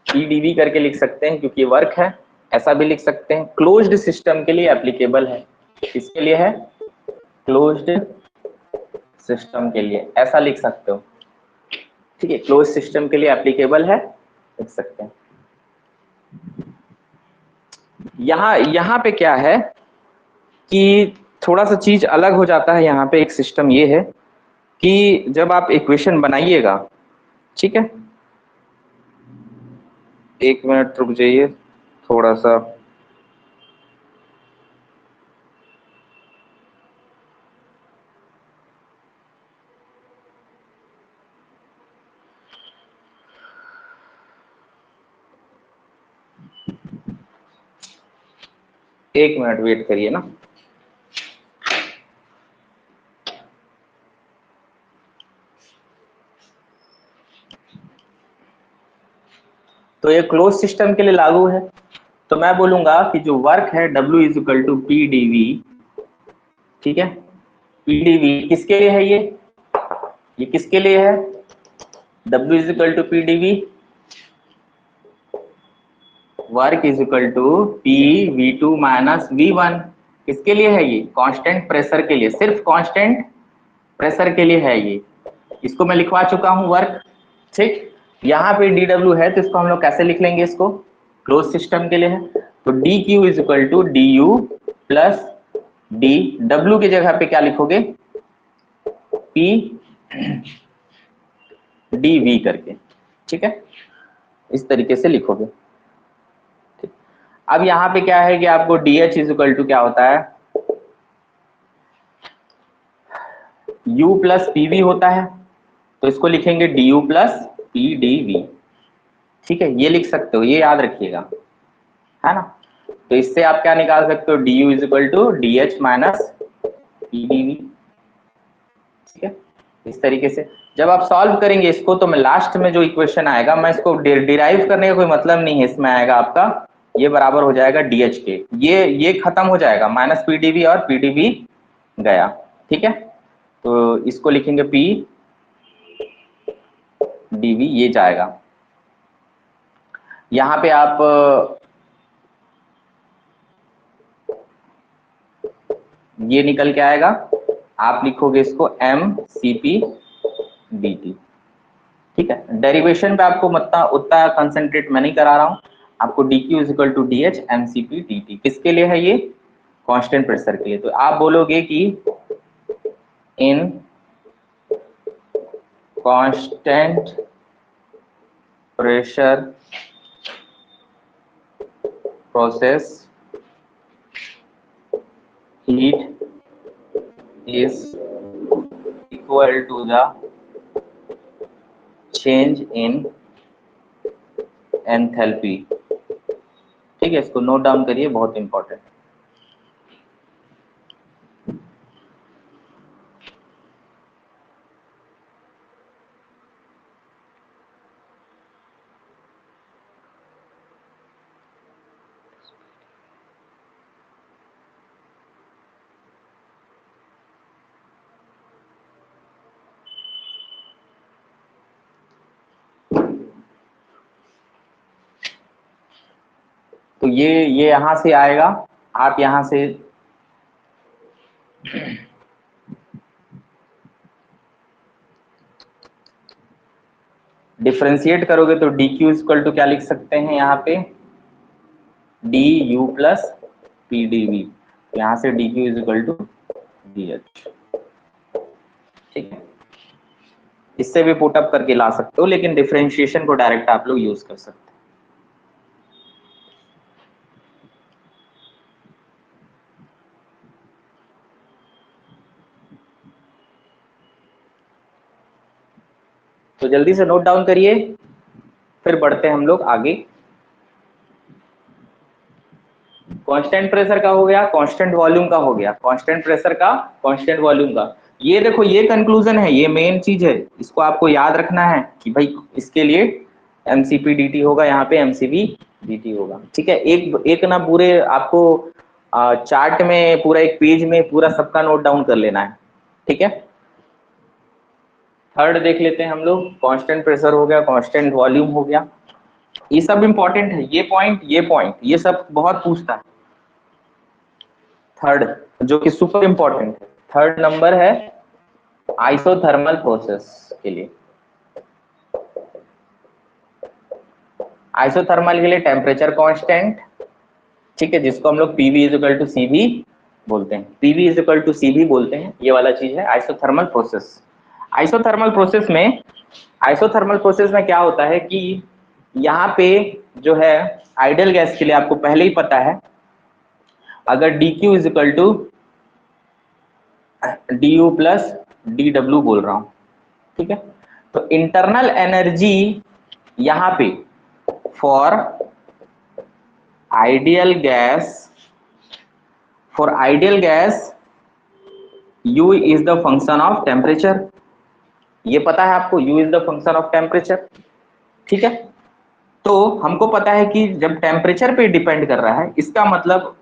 pdv करके लिख सकते हैं क्योंकि वर्क है। ऐसा भी लिख सकते हैं, क्लोज्ड सिस्टम के लिए एप्लीकेबल है। किसके लिए है, क्लोज्ड सिस्टम के लिए, ऐसा लिख सकते हो। ठीक है, क्लोज सिस्टम के लिए एप्लीकेबल है, लिख सकते हैं। यहाँ पे क्या है कि थोड़ा सा चीज अलग हो जाता है। यहाँ पे एक सिस्टम ये है कि जब आप इक्वेशन बनाइएगा, ठीक है, एक मिनट रुक जाइए थोड़ा सा। एक मिनट वेट करिए ना। तो ये क्लोज सिस्टम के लिए लागू है। तो मैं बोलूंगा कि जो वर्क है W is equal to p d v. ठीक है, पीडीवी किसके लिए है, ये किसके लिए है, W is equal to p d v, work is equal to p v two minus v one. किसके लिए है, ये कांस्टेंट प्रेशर के लिए, सिर्फ कांस्टेंट प्रेशर के लिए है ये। इसको मैं लिखवा चुका हूं वर्क। ठीक, यहाँ पे डी डब्ल्यू है तो इसको हम लोग कैसे लिख लेंगे, इसको क्लोज सिस्टम के लिए है तो d q is equal to d u plus d डब्ल्यू की जगह पे क्या लिखोगे, पी डी वी करके। ठीक है, इस तरीके से लिखोगे। ठीक, अब यहाँ पे क्या है कि आपको d h is equal to क्या होता है, U प्लस पी वी होता है, तो इसको लिखेंगे d u plus p d v. ठीक है, ये लिख सकते हो, ये याद रखिएगा, है ना। तो इससे आप क्या निकाल सकते हो, d u is equal to d h minus p d v. ठीक है, इस तरीके से जब आप सॉल्व करेंगे इसको, तो मैं लास्ट में जो इक्वेशन आएगा, मैं इसको डिराइव करने का कोई मतलब नहीं है, इसमें आएगा आपका ये बराबर हो जाएगा डी एच के, ये खत्म हो जाएगा, माइनस पीडीवी और पीडीवी गया। ठीक है, तो इसको लिखेंगे पी डीवी, ये जाएगा। यहाँ पे आप ये निकल के आएगा, आप लिखोगे इसको m c p d t. ठीक है, डेरिवेशन पे आपको मतलब उतना कंसंट्रेट मैं नहीं करा रहा हूं, आपको d q is equal to d h m c p d t किसके लिए है, ये कांस्टेंट प्रेशर के लिए। तो आप बोलोगे कि in constant pressure process heat is equal to the change in enthalpy. ठीक है, इसको नोट डाउन करिए, बहुत इंपॉर्टेंट। तो ये यहां से आएगा, आप यहां से डिफरेंशिएट करोगे तो डी क्यू इक्वल टू क्या लिख सकते हैं यहाँ पे, d u plus p d v. यहाँ से d q equal to d h. ठीक है, इससे भी पुट अप करके ला सकते हो, लेकिन डिफरेंशिएशन को डायरेक्ट आप लोग यूज कर सकते हैं। तो जल्दी से नोट डाउन करिए, फिर बढ़ते हैं हम लोग आगे। कांस्टेंट प्रेशर का हो गया, कांस्टेंट वॉल्यूम का हो गया, कांस्टेंट प्रेशर का, कांस्टेंट वॉल्यूम का। ये देखो ये कंक्लूजन है, ये मेन चीज है, इसको आपको याद रखना है कि भाई इसके लिए एमसीपी डीटी होगा, यहाँ पे एमसीबी डीटी होगा। ठीक है, एक ना पूरे आपको चार्ट में पूरा एक पेज में पूरा सबका नोट डाउन कर लेना है। ठीक है, थर्ड देख लेते हैं हम लोग, कांस्टेंट प्रेशर हो गया, कांस्टेंट वॉल्यूम हो गया। ये सब इंपॉर्टेंट है, ये पॉइंट ये सब बहुत पूछता है। थर्ड जो कि सुपर इंपॉर्टेंट है, थर्ड नंबर है आइसोथर्मल प्रोसेस के लिए। आइसोथर्मल के लिए टेम्परेचर कांस्टेंट, ठीक है, जिसको हम लोग p v is equal to c v बोलते हैं, p v is equal to c v बोलते हैं, ये वाला चीज है आइसोथर्मल प्रोसेस। आइसोथर्मल प्रोसेस में क्या होता है कि यहाँ पे जो है आइडियल गैस के लिए आपको पहले ही पता है, अगर d q is equal to d u plus d डब्ल्यू बोल रहा हूं। ठीक है, तो इंटरनल एनर्जी यहाँ पे for ideal gas U is the function of temperature, ये पता है आपको, U is the function of temperature. ठीक है, तो हमको पता है कि जब टेम्परेचर पे डिपेंड कर रहा है, इसका मतलब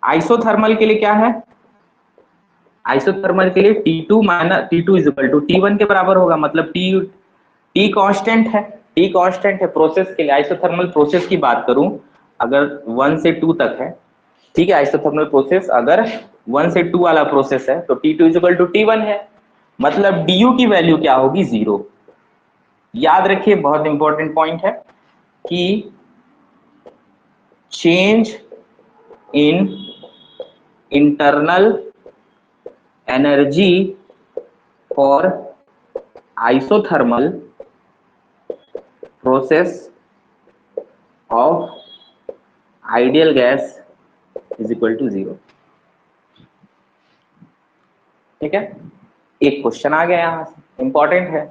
आइसोथर्मल के लिए क्या है, आइसोथर्मल के लिए T2 minus T2 is equal to T1 के बराबर होगा, मतलब T कांस्टेंट है, T कांस्टेंट है प्रोसेस के लिए। आइसोथर्मल प्रोसेस की बात करूं, अगर 1 से 2 तक है, ठीक है, आइसोथर्मल प्रोसेस अगर 1 से 2 वाला प्रोसेस है तो T2 is equal to T1 है, मतलब du की वैल्यू क्या होगी, 0। याद रखिए, बहुत इंपॉर्टेंट पॉइंट है कि change in internal energy for isothermal process of ideal gas is equal to 0। ठीक है, एक क्वेश्चन आ गया यहां से, इंपॉर्टेंट है।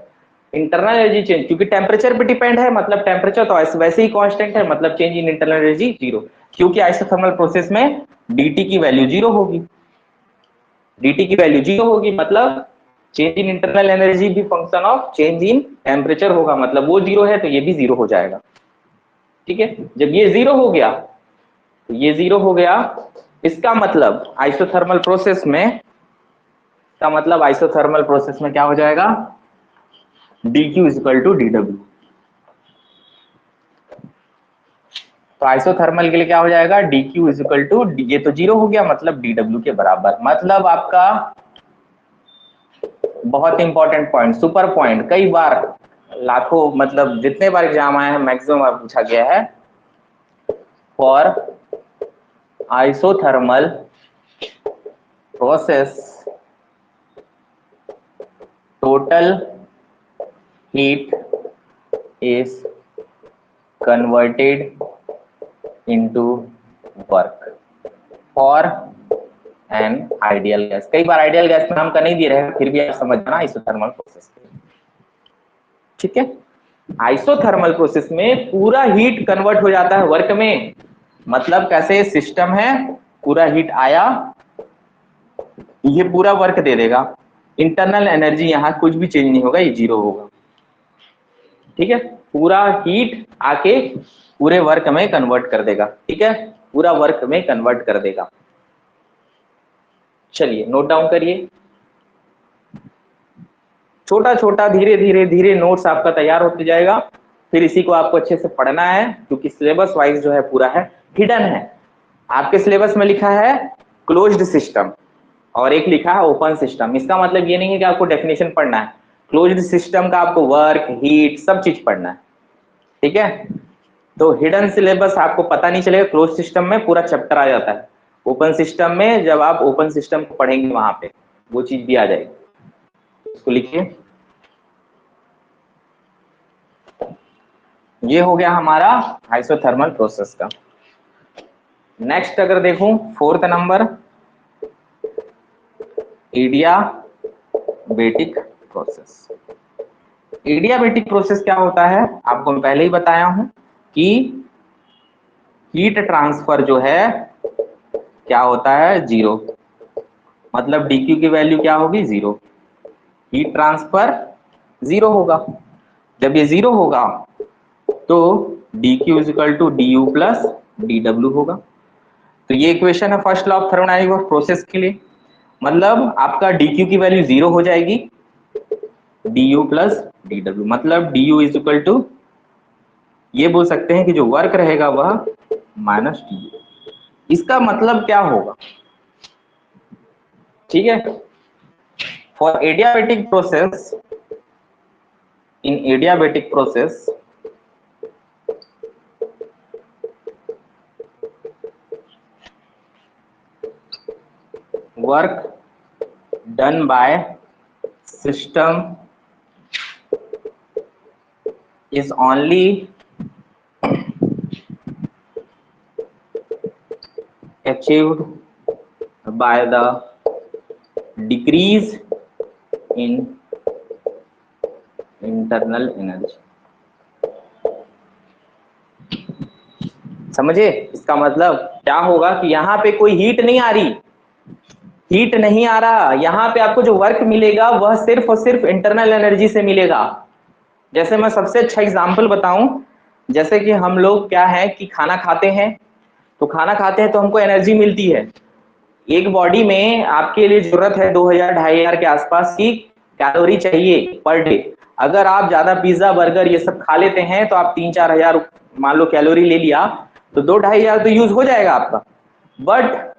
इंटरनल एनर्जी चेंज, क्योंकि टेम्परेचर पे डिपेंड है, मतलब टेम्परेचर तो वैसे ही कांस्टेंट है, मतलब चेंज इन इंटरनल एनर्जी 0, क्योंकि आइसोथर्मल प्रोसेस में dt की वैल्यू 0 होगी, dt की वैल्यू 0 होगी, मतलब चेंज इन इंटरनल एनर्जी भी function of change in temperature होगा, मतलब वो 0 है तो ये भी 0 हो जाएगा। ठीक है, जब ये 0 हो गया तो ये 0 हो गया, इसका मतलब आइसोथर्मल प्रोसेस में, क्या हो जाएगा, dq is equal to dw। तो आइसोथर्मल के लिए क्या हो जाएगा, dq इज इक्वल टू, ये तो 0 हो गया, मतलब dw के बराबर, मतलब आपका बहुत इंपॉर्टेंट पॉइंट, सुपर पॉइंट, कई बार लाखों, मतलब जितने बार एग्जाम आए हैं मैक्सिमम पूछा गया है, for isothermal process total heat is converted into work for an ideal gas। कई बार आइडियल गैस में नाम का नहीं दे रहे हैं, फिर भी आप समझना आइसोथर्मल प्रोसेस। ठीक है, आइसोथर्मल प्रोसेस में पूरा हीट कन्वर्ट हो जाता है वर्क में, मतलब कैसे सिस्टम है, पूरा हीट आया, ये पूरा वर्क दे देगा, इंटरनल एनर्जी यहाँ कुछ भी चेंज नहीं होगा, ये 0 होगा। ठीक है, पूरा हीट आके पूरे वर्क में कन्वर्ट कर देगा। ठीक है, पूरा वर्क में कन्वर्ट कर देगा। चलिए नोट डाउन करिए, छोटा छोटा धीरे धीरे धीरे नोट्स आपका तैयार होते जाएगा, फिर इसी को आपको अच्छे से पढ़ना है, क्योंकि सिलेबस वाइज जो है पूरा है, हिडन है। आपके सिलेबस में लिखा है क्लोज्ड सिस्टम और एक लिखा है ओपन सिस्टम। इसका मतलब ये नहीं है कि आपको डेफिनेशन पढ़ना है, क्लोज्ड सिस्टम का आपको वर्क हीट सब चीज पढ़ना है, ठीक है। तो हिडन सिलेबस आपको पता नहीं चलेगा, क्लोज सिस्टम में पूरा चैप्टर आ जाता है, ओपन सिस्टम में जब आप ओपन सिस्टम को पढ़ेंगे वहां पे वो चीज भी आ जाएगी। इसको लिखिए, ये हो गया हमारा आइसोथर्मल प्रोसेस का। नेक्स्ट अगर देखूं fourth number, adiabatic process. Adiabatic process क्या होता है आपको मैं पहले ही बताया हूं कि हीट ट्रांसफर जो है क्या होता है, जीरो, मतलब dq की वैल्यू क्या होगी, जीरो, हीट ट्रांसफर जीरो होगा। जब ये जीरो होगा तो dq is equal to du plus dw होगा। तो ये इक्वेशन है first law of thermodynamics of process के लिए, मतलब आपका dq की वैल्यू जीरो हो जाएगी, du प्लस dw, मतलब du इज इक्वल टू, ये बोल सकते हैं कि जो वर्क रहेगा वह माइनस du। इसका मतलब क्या होगा, ठीक है। For adiabatic process, in adiabatic process work done by system is only achieved by the decrease in internal energy। समझे, इसका मतलब क्या होगा कि यहाँ पे कोई हीट नहीं आ रही, हीट नहीं आ रहा, यहाँ पे आपको जो वर्क मिलेगा वह सिर्फ और सिर्फ इंटरनल एनर्जी से मिलेगा। जैसे मैं सबसे अच्छा एग्जांपल बताऊं, जैसे कि हम लोग क्या है कि खाना खाते हैं, तो खाना खाते हैं तो हमको एनर्जी मिलती है। एक बॉडी में आपके लिए जरूरत है 2000-2500 के आसपास की कैलोरी चाहिए पर डे। अगर आप ज्यादा पिज्जा बर्गर ये सब खा लेते हैं तो आप 3-4 हजार मान लो कैलोरी ले लिया, तो 2-2500 तो यूज हो जाएगा आपका, बट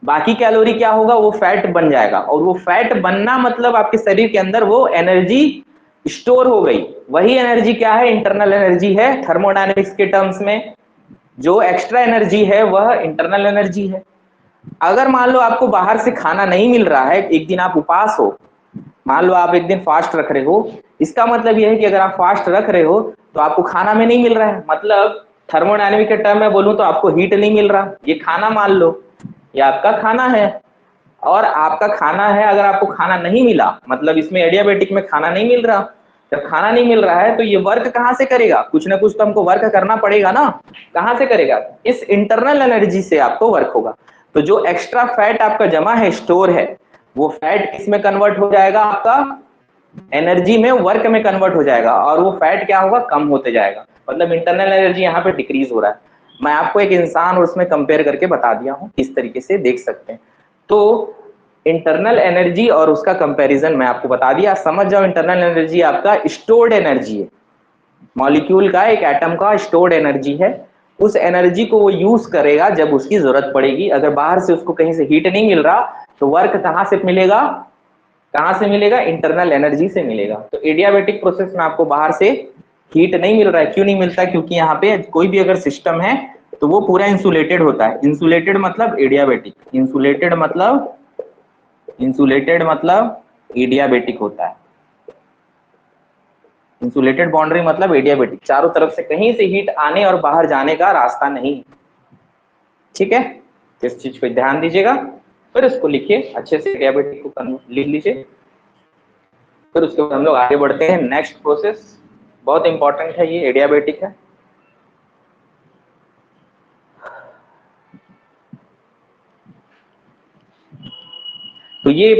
बाकी कैलोरी क्या होगा, वो फैट बन जाएगा, और वो फैट बनना मतलब आपके शरीर के अंदर वो एनर्जी स्टोर हो गई। वही एनर्जी क्या है, इंटरनल एनर्जी है थर्मोडायनेमिक्स के टर्म्स में। जो एक्स्ट्रा एनर्जी है वह इंटरनल एनर्जी है। अगर मान लो आपको बाहर से खाना नहीं मिल रहा है, एक दिन आप उपास हो, मान लो आप एक दिन फास्ट रख रहे हो, इसका मतलब यह है कि अगर आप फास्ट रख रहे हो तो आपको खाना में नहीं मिल रहा है, मतलब थर्मोडायनेमिक के टर्म में बोलूं तो आपको हीट नहीं मिल रहा। ये खाना मान लो, ये आपका खाना है, और आपका खाना है, अगर आपको खाना नहीं मिला, मतलब इसमें एडियाबेटिक में खाना नहीं मिल रहा, जब खाना नहीं मिल रहा है तो ये वर्क कहां से करेगा, कुछ ना कुछ तो हमको वर्क करना पड़ेगा ना, कहां से करेगा, इस इंटरनल एनर्जी से आपको वर्क होगा। तो जो एक्स्ट्रा फैट आपका जमा है, स्टोर है, वो फैट किस में कन्वर्ट हो जाएगा, आपका एनर्जी में, वर्क में कन्वर्ट हो जाएगा, और वो फैट क्या होगा, कम होते जाएगा, मतलब इंटरनल एनर्जी यहाँ पे डिक्रीज हो रहा है। मैं आपको एक इंसान और उसमें कंपेयर करके बता दिया हूँ, इस तरीके से देख सकते हैं। तो इंटरनल एनर्जी और उसका कंपैरिजन मैं आपको बता दिया, समझ जाओ। इंटरनल एनर्जी आपका स्टोर्ड एनर्जी है, मॉलिक्यूल का, एक एटम का स्टोर्ड एनर्जी है। उस एनर्जी को वो यूज करेगा जब उसकी जरूरत पड़ेगी। अगर बाहर से उसको कहीं से हीट नहीं मिल रहा तो वर्क कहां से मिलेगा, कहां से मिलेगा, इंटरनल एनर्जी से मिलेगा। तो एडियाबेटिक प्रोसेस में आपको बाहर से हीट नहीं मिल रहा है, क्यों नहीं मिलता, क्योंकि यहाँ पे कोई भी अगर सिस्टम है तो वो पूरा इंसुलेटेड होता है। इंसुलेटेड मतलब एडियाबेटिक, इंसुलेटेड मतलब एडियाबेटिक होता है। इंसुलेटेड बाउंड्री मतलब एडियाबेटिक, चारों तरफ से कहीं से हीट आने और बाहर जाने का रास्ता नहीं, ठीक है। इस चीज पे ध्यान दीजिएगा, फिर इसको लिखिए अच्छे से, एडियाबेटिक को लिख लीजिए। फिर उसके बाद हम लोग आगे बढ़ते हैं। नेक्स्ट प्रोसेस बहुत इंपॉर्टेंट है, ये एडियाबेटिक है। तो ये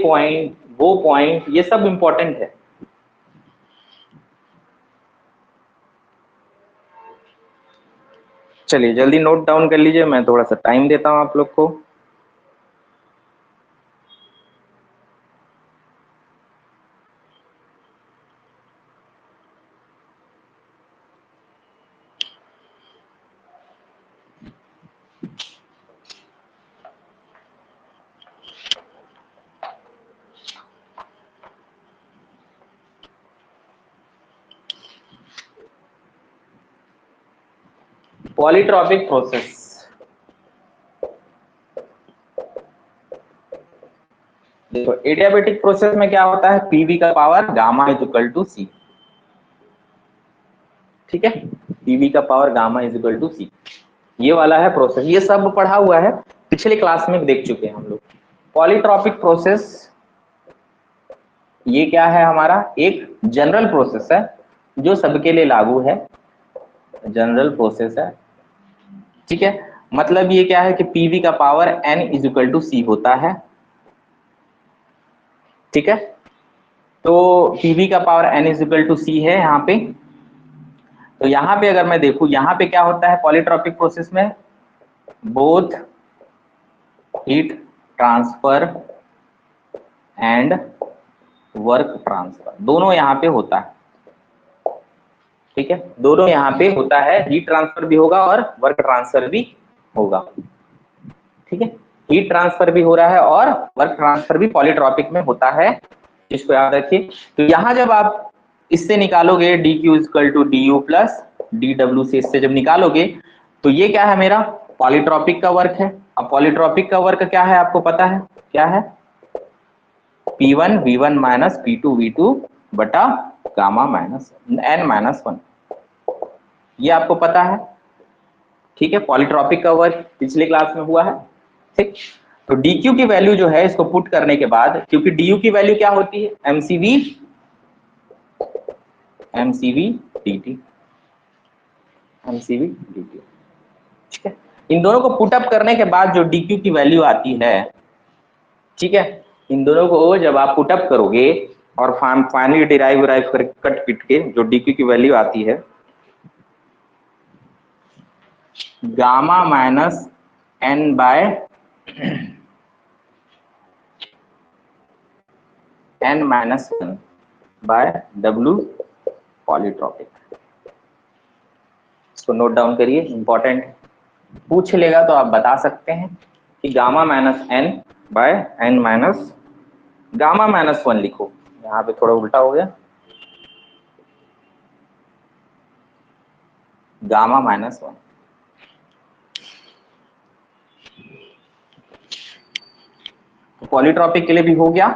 पॉइंट वो पॉइंट ये सब इंपॉर्टेंट है। चलिए जल्दी नोट डाउन कर लीजिए, मैं थोड़ा सा टाइम देता हूं आप लोग को। पॉलीट्रॉपिक प्रोसेस, देखो एडियाबेटिक प्रोसेस में क्या होता है, पीवी का power gamma is equal to C, ठीक है, पीवी का power gamma is equal to C, ये वाला है प्रोसेस, ये सब पढ़ा हुआ है, पिछले क्लास में देख चुके हैं हम लोग। पॉलीट्रॉपिक प्रोसेस ये क्या है, हमारा एक जनरल प्रोसेस है जो सबके लिए लागू है, जनरल प्रोसेस है, ठीक है। मतलब ये क्या है कि पीवी का power n is equal to C होता है, ठीक है। तो पीवी का power n is equal to C है यहाँ पे। तो यहाँ पे अगर मैं देखूं, यहाँ पे क्या होता है पॉलीट्रॉपिक प्रोसेस में, both heat transfer and work transfer दोनों यहाँ पे होता है, ठीक है, दोनों यहाँ पे होता है, हीट ट्रांसफर भी होगा और वर्क ट्रांसफर भी होगा, ठीक है। हीट ट्रांसफर भी हो रहा है और वर्क ट्रांसफर भी पॉलीट्रॉपिक में होता है, इसको याद रखिए। तो यहाँ जब आप इससे निकालोगे d q equal to d u plus d डब्ल्यू से, इससे जब निकालोगे तो ये क्या है, मेरा पॉलीट्रॉपिक का वर्क है। अब पॉलीट्रॉपिक का वर्क क्या है आपको पता है, क्या है, P1 V1 minus P2 V2 बटा गामा माइनस n माइनस 1, ये आपको पता है, ठीक है। पॉलीट्रॉपिक का वर्क पिछले क्लास में हुआ है, ठीक। तो dq की वैल्यू जो है इसको पुट करने के बाद, क्योंकि du की वैल्यू क्या होती है, mcv dt, mcv dt, ठीक है। इन दोनों को पुटअप करने के बाद जो dq की वैल्यू आती है, ठीक है, इन दोनों को जब आप पुटअप करोगे और फाइनली डिराइव कर कट पिट के जो dq की वैल्यू आती है gamma minus n by n minus 1 by w polytropic, इसको नोट डाउन करिए, इंपॉर्टेंट पूछ लेगा तो आप बता सकते हैं कि gamma minus n by n minus gamma minus 1 लिखो, यहाँ पे थोड़ा उल्टा हो गया, गामा माइनस 1, पॉलीट्रॉपिक के लिए भी हो गया।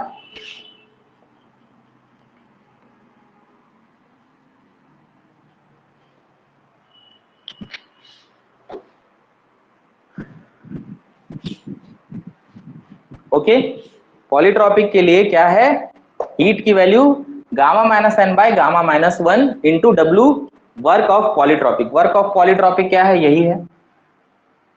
ओके, पॉलीट्रॉपिक के लिए क्या है, हीट की value gamma minus n by gamma minus 1 into डब्ल्यू work of polytropic, work of polytropic क्या है, यही है,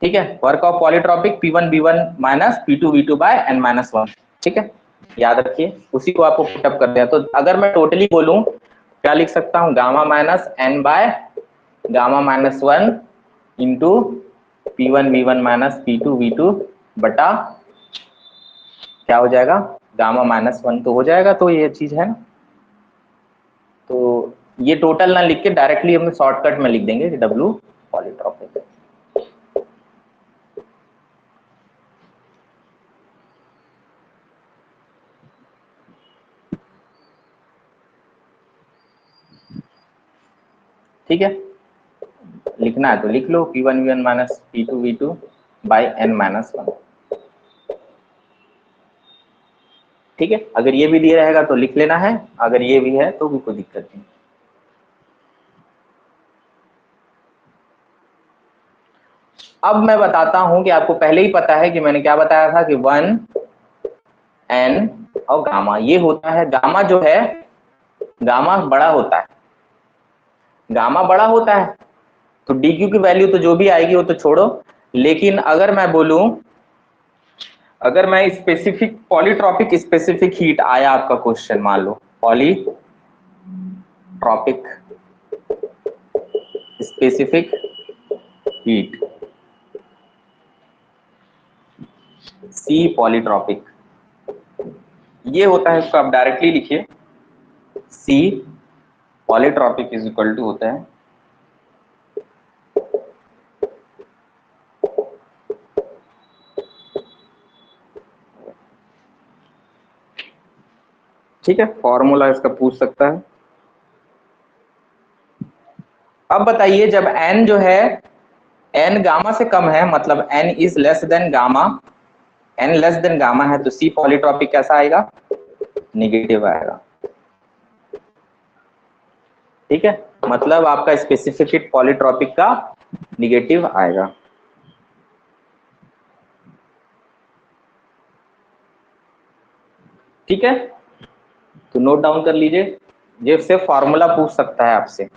ठीक है, work of polytropic P1 V1 minus P2 V2 by n minus 1, ठीक है, याद रखिए, उसी को आपको पुटअप कर दिया। तो अगर मैं टोटली बोलूं क्या लिख सकता हूं, gamma minus n bye gamma minus 1 into P1 V1 minus P2 V2 बटा क्या हो जाएगा, गामा माइनस 1 तो हो जाएगा, तो ये चीज है ना। तो ये टोटल ना लिख के डायरेक्टली हम शॉर्टकट में लिख देंगे कि W पॉलीट्रॉपिक, ठीक है, लिखना है तो लिख लो P1 V1 minus P2 V2 by n minus 1, ठीक है। अगर ये भी दिया रहेगा तो लिख लेना है, अगर ये भी है तो भी कोई दिक्कत नहीं। अब मैं बताता हूं कि आपको पहले ही पता है कि मैंने क्या बताया था कि 1 n और गामा, ये होता है, गामा जो है गामा बड़ा होता है, गामा बड़ा होता है, तो dq की वैल्यू तो जो भी आएगी वो तो छोड़ो, लेकिन अगर मैं बोलूं, अगर मैं स्पेसिफिक पॉलीट्रॉपिक स्पेसिफिक हीट आया आपका क्वेश्चन, मान लो पॉलीट्रॉपिक स्पेसिफिक हीट सी पॉलीट्रॉपिक, ये होता है, इसको आप डायरेक्टली लिखिए, सी पॉलीट्रॉपिक इज इक्वल टू होता है ठीक है, फॉर्मूला इसका पूछ सकता है। अब बताइए जब n जो है एन गामा से कम है, मतलब n is less than gamma, n less than gamma है, तो सी पॉलीट्रॉपिक कैसा आएगा? निगेटिव आएगा। ठीक है, मतलब आपका स्पेसिफिक हिट पॉलीट्रॉपिक का निगेटिव आएगा। ठीक है, तो नोट डाउन कर लीजिए, ये से फॉर्मूला पूछ सकता है आपसे,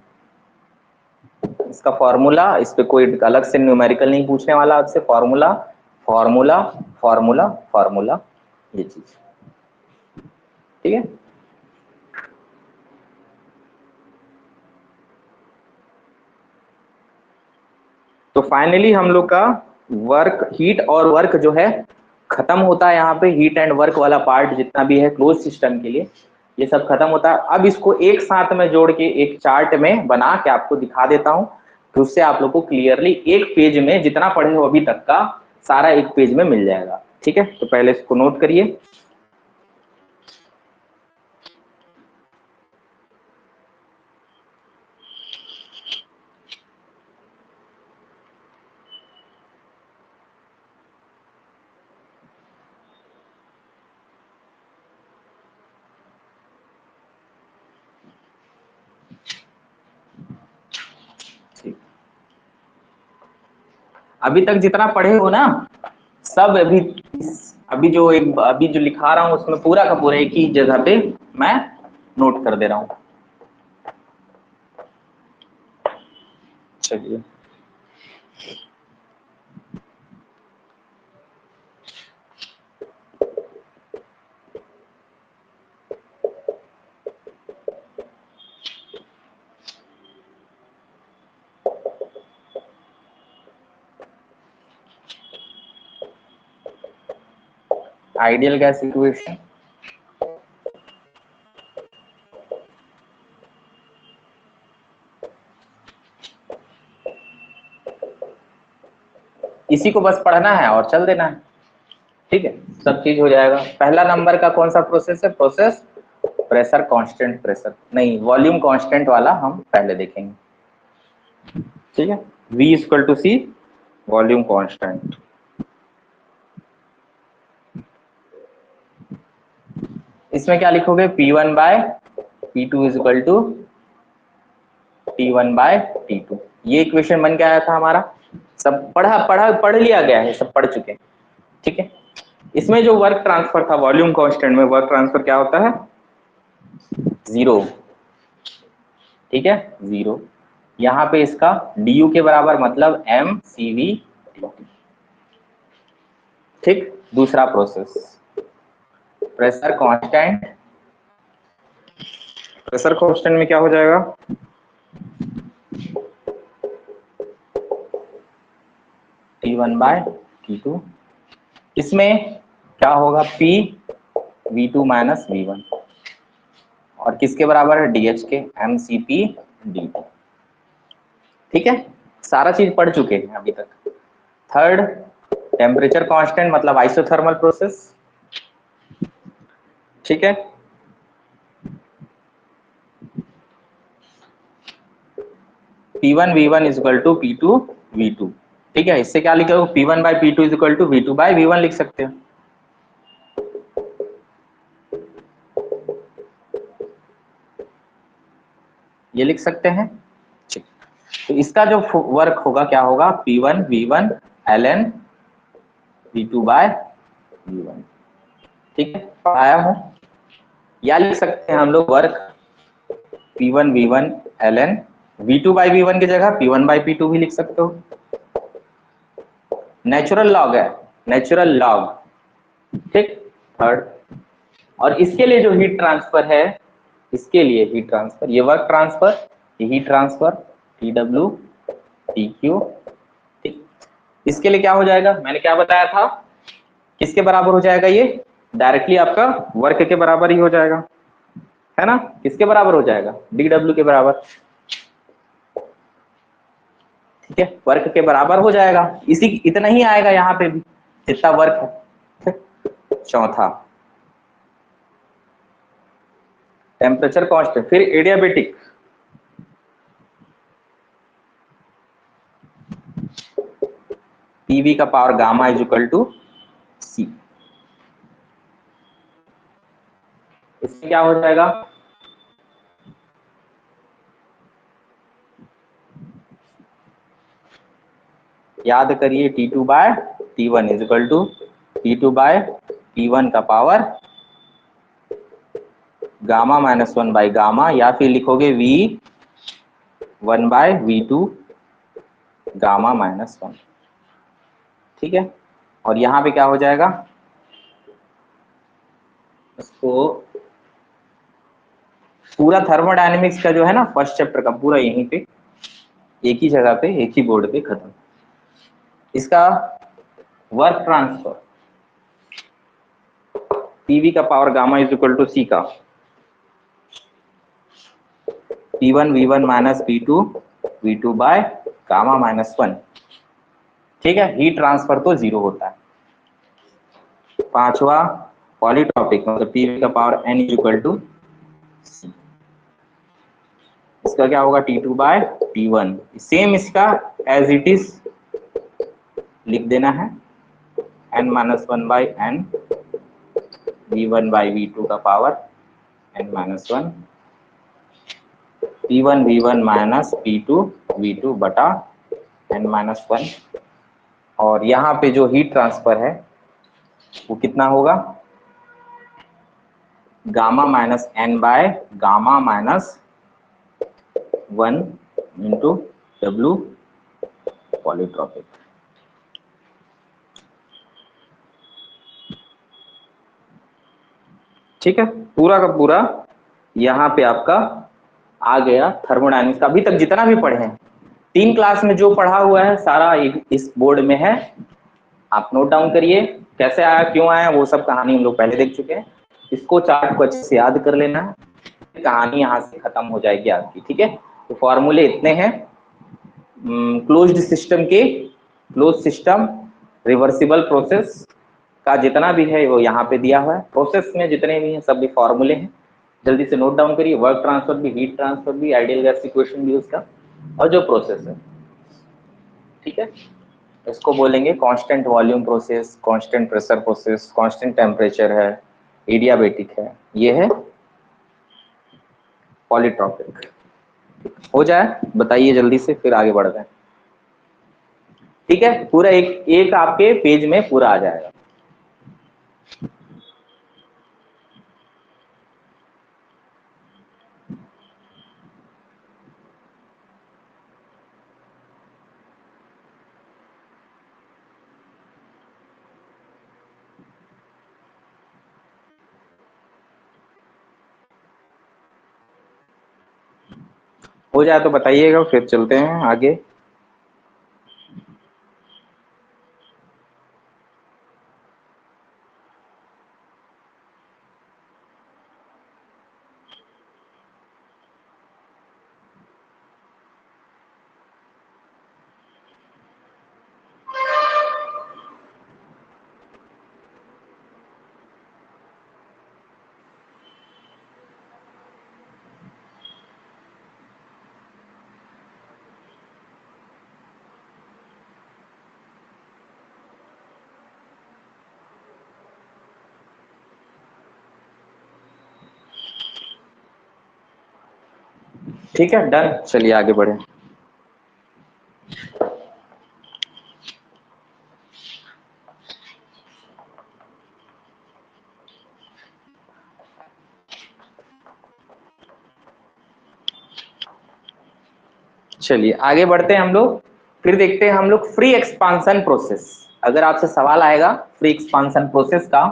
इसका फॉर्मूला, इस पे कोई अलग से न्यूमेरिकल नहीं पूछने वाला आपसे, फॉर्मूला फॉर्मूला फॉर्मूला फॉर्मूला, ये चीज। ठीक है, तो फाइनली हम लोग का वर्क, हीट और वर्क जो है खत्म होता है यहाँ पे। हीट एंड वर्क वाला पार्ट जितना भी है क्लोज सिस्टम के लिए, ये सब खत्म होता है। अब इसको एक साथ में जोड़ के एक चार्ट में बना के आपको दिखा देता हूं, तो उससे आप लोग को क्लियरली एक पेज में जितना पढ़े हो अभी तक का सारा एक पेज में मिल जाएगा। ठीक है, तो पहले इसको नोट करिए। अभी तक जितना पढ़े हो ना सब, अभी जो लिखा रहा हूं उसमें पूरा का पूरा एक ही जगह पे मैं नोट कर दे रहा हूं। चलिए, आइडियल गैस इक्वेशन, इसी को बस पढ़ना है और चल देना है। ठीक है, सब चीज हो जाएगा। पहला नंबर का कौन सा प्रोसेस है? प्रोसेस प्रेशर कांस्टेंट, प्रेशर नहीं, वॉल्यूम कांस्टेंट वाला हम पहले देखेंगे। ठीक है, V equal to c volume constant. इसमें क्या लिखोगे? P1 by P2 is equal to T1 by T2। ये इक्वेशन बन के आया था हमारा, सब पढ़ लिया गया है, सब पढ़ चुके हैं। ठीक है, इसमें जो वर्क ट्रांसफर था वॉल्यूम कांस्टेंट में, वर्क ट्रांसफर क्या होता है? जीरो। ठीक है, जीरो। यहाँ पे इसका du के बराबर मतलब mCV dt। ठीक, दूसरा process pressure constant, pressure constant में क्या हो जाएगा? T1 by T2। इसमें क्या होगा? P V2 माइनस V1, और किसके बराबर है? DH के, mCP dt। ठीक है, सारा चीज पढ़ चुके हैं अभी तक। थर्ड, टेम्परेचर कांस्टेंट मतलब आइसोथर्मल प्रोसेस। ठीक है, P1 V1 is equal to P2 V2। ठीक है, इससे क्या लिखोगे? P1 by P2 is equal to V2 by V1 लिख सकते हो। ये लिख सकते हैं। ठीक, तो इसका जो वर्क होगा क्या होगा? P1 V1 ln V2 bye V1। ठीक है, पढ़ाया हूं। या लिख सकते हैं हम लोग work P1 V1 ln V2 by V1 की जगह P1 बाई P2 भी लिख सकते हो। नेचुरल लॉग है, नेचुरल लॉग। ठीक, थर्ड। और इसके लिए जो हीट ट्रांसफर है, इसके लिए हीट ट्रांसफर, ये वर्क ट्रांसफर, ये हीट ट्रांसफर TW TQ। ठीक, इसके लिए क्या हो जाएगा? मैंने क्या बताया था, किसके बराबर हो जाएगा? ये डायरेक्टली आपका वर्क के बराबर ही हो जाएगा, है ना? किसके बराबर हो जाएगा? DW के बराबर। ठीक है, वर्क के बराबर हो जाएगा, इसी इतना ही आएगा यहाँ पे भी जितना वर्क है। चौथा, टेम्परेचर कांस्टेंट, फिर एडियाबेटिक। पीवी का power gamma is equal to C. इसमें क्या हो जाएगा, याद करिए T2 by T1 is equal to T2 by T1 का power gamma minus 1 by gamma, या फिर लिखोगे V1 bye V2 gamma minus 1। ठीक है, और यहाँ पे क्या हो जाएगा, इसको पूरा थर्मोडायनेमिक्स का जो है ना फर्स्ट चैप्टर का पूरा यहीं पे एक ही जगह पे एक ही बोर्ड पे खत्म। इसका वर्क ट्रांसफर पीवी का power gamma is equal to C का P1 V1 minus P2 V2 bye gamma minus 1। ठीक है, हीट ट्रांसफर तो जीरो होता है। पांचवा पॉलीट्रॉपिक मतलब पीवी का power n is equal to C. इसका क्या होगा T2 बाय T1, सेम इसका एज इट इज लिख देना है, n minus 1 by n V1 by V2 का power n minus 1 P1 V1 minus P2 V2 बटा n माइनस 1। और यहाँ पे जो हीट ट्रांसफर है वो कितना होगा, gamma minus n bye gamma minus 1 into W polytropic. ठीक है, पूरा का पूरा यहाँ पे आपका आ गया थर्मोडायनेमिक्स का। अभी तक जितना भी पढ़े हैं 3 क्लास में जो पढ़ा हुआ है सारा इस बोर्ड में है। आप नोट डाउन करिए, कैसे आया क्यों आया वो सब कहानी हम लोग पहले देख चुके हैं। इसको चार्ट को अच्छे से याद कर लेना है, कहानी यहाँ से खत्म हो जाएगी आपकी। ठीक है, तो फॉर्मूले इतने हैं क्लोज्ड सिस्टम के, क्लोज सिस्टम रिवर्सिबल प्रोसेस का जितना भी है वो यहाँ पे दिया हुआ है। प्रोसेस में जितने भी हैं सब भी फॉर्मूले हैं, जल्दी से नोट डाउन करिए। वर्क ट्रांसफर भी, हीट ट्रांसफर भी, आइडियल गैस इक्वेशन भी उसका, और जो प्रोसेस है। ठीक है, इसको बोलेंगे constant volume process, constant pressure process, constant temperature है, एडियाबेटिक है, ये है पॉलीट्रॉपिक। हो जाए बताइए जल्दी से, फिर आगे बढ़ते हैं। ठीक है, पूरा एक आपके पेज में पूरा आ जाएगा। हो जाए तो बताइएगा, फिर चलते हैं आगे। ठीक है, डन, चलिए आगे बढ़े। चलिए आगे बढ़ते हैं हम लोग, फिर देखते हैं हम लोग फ्री एक्सपांसन प्रोसेस। अगर आपसे सवाल आएगा फ्री एक्सपांसन प्रोसेस का,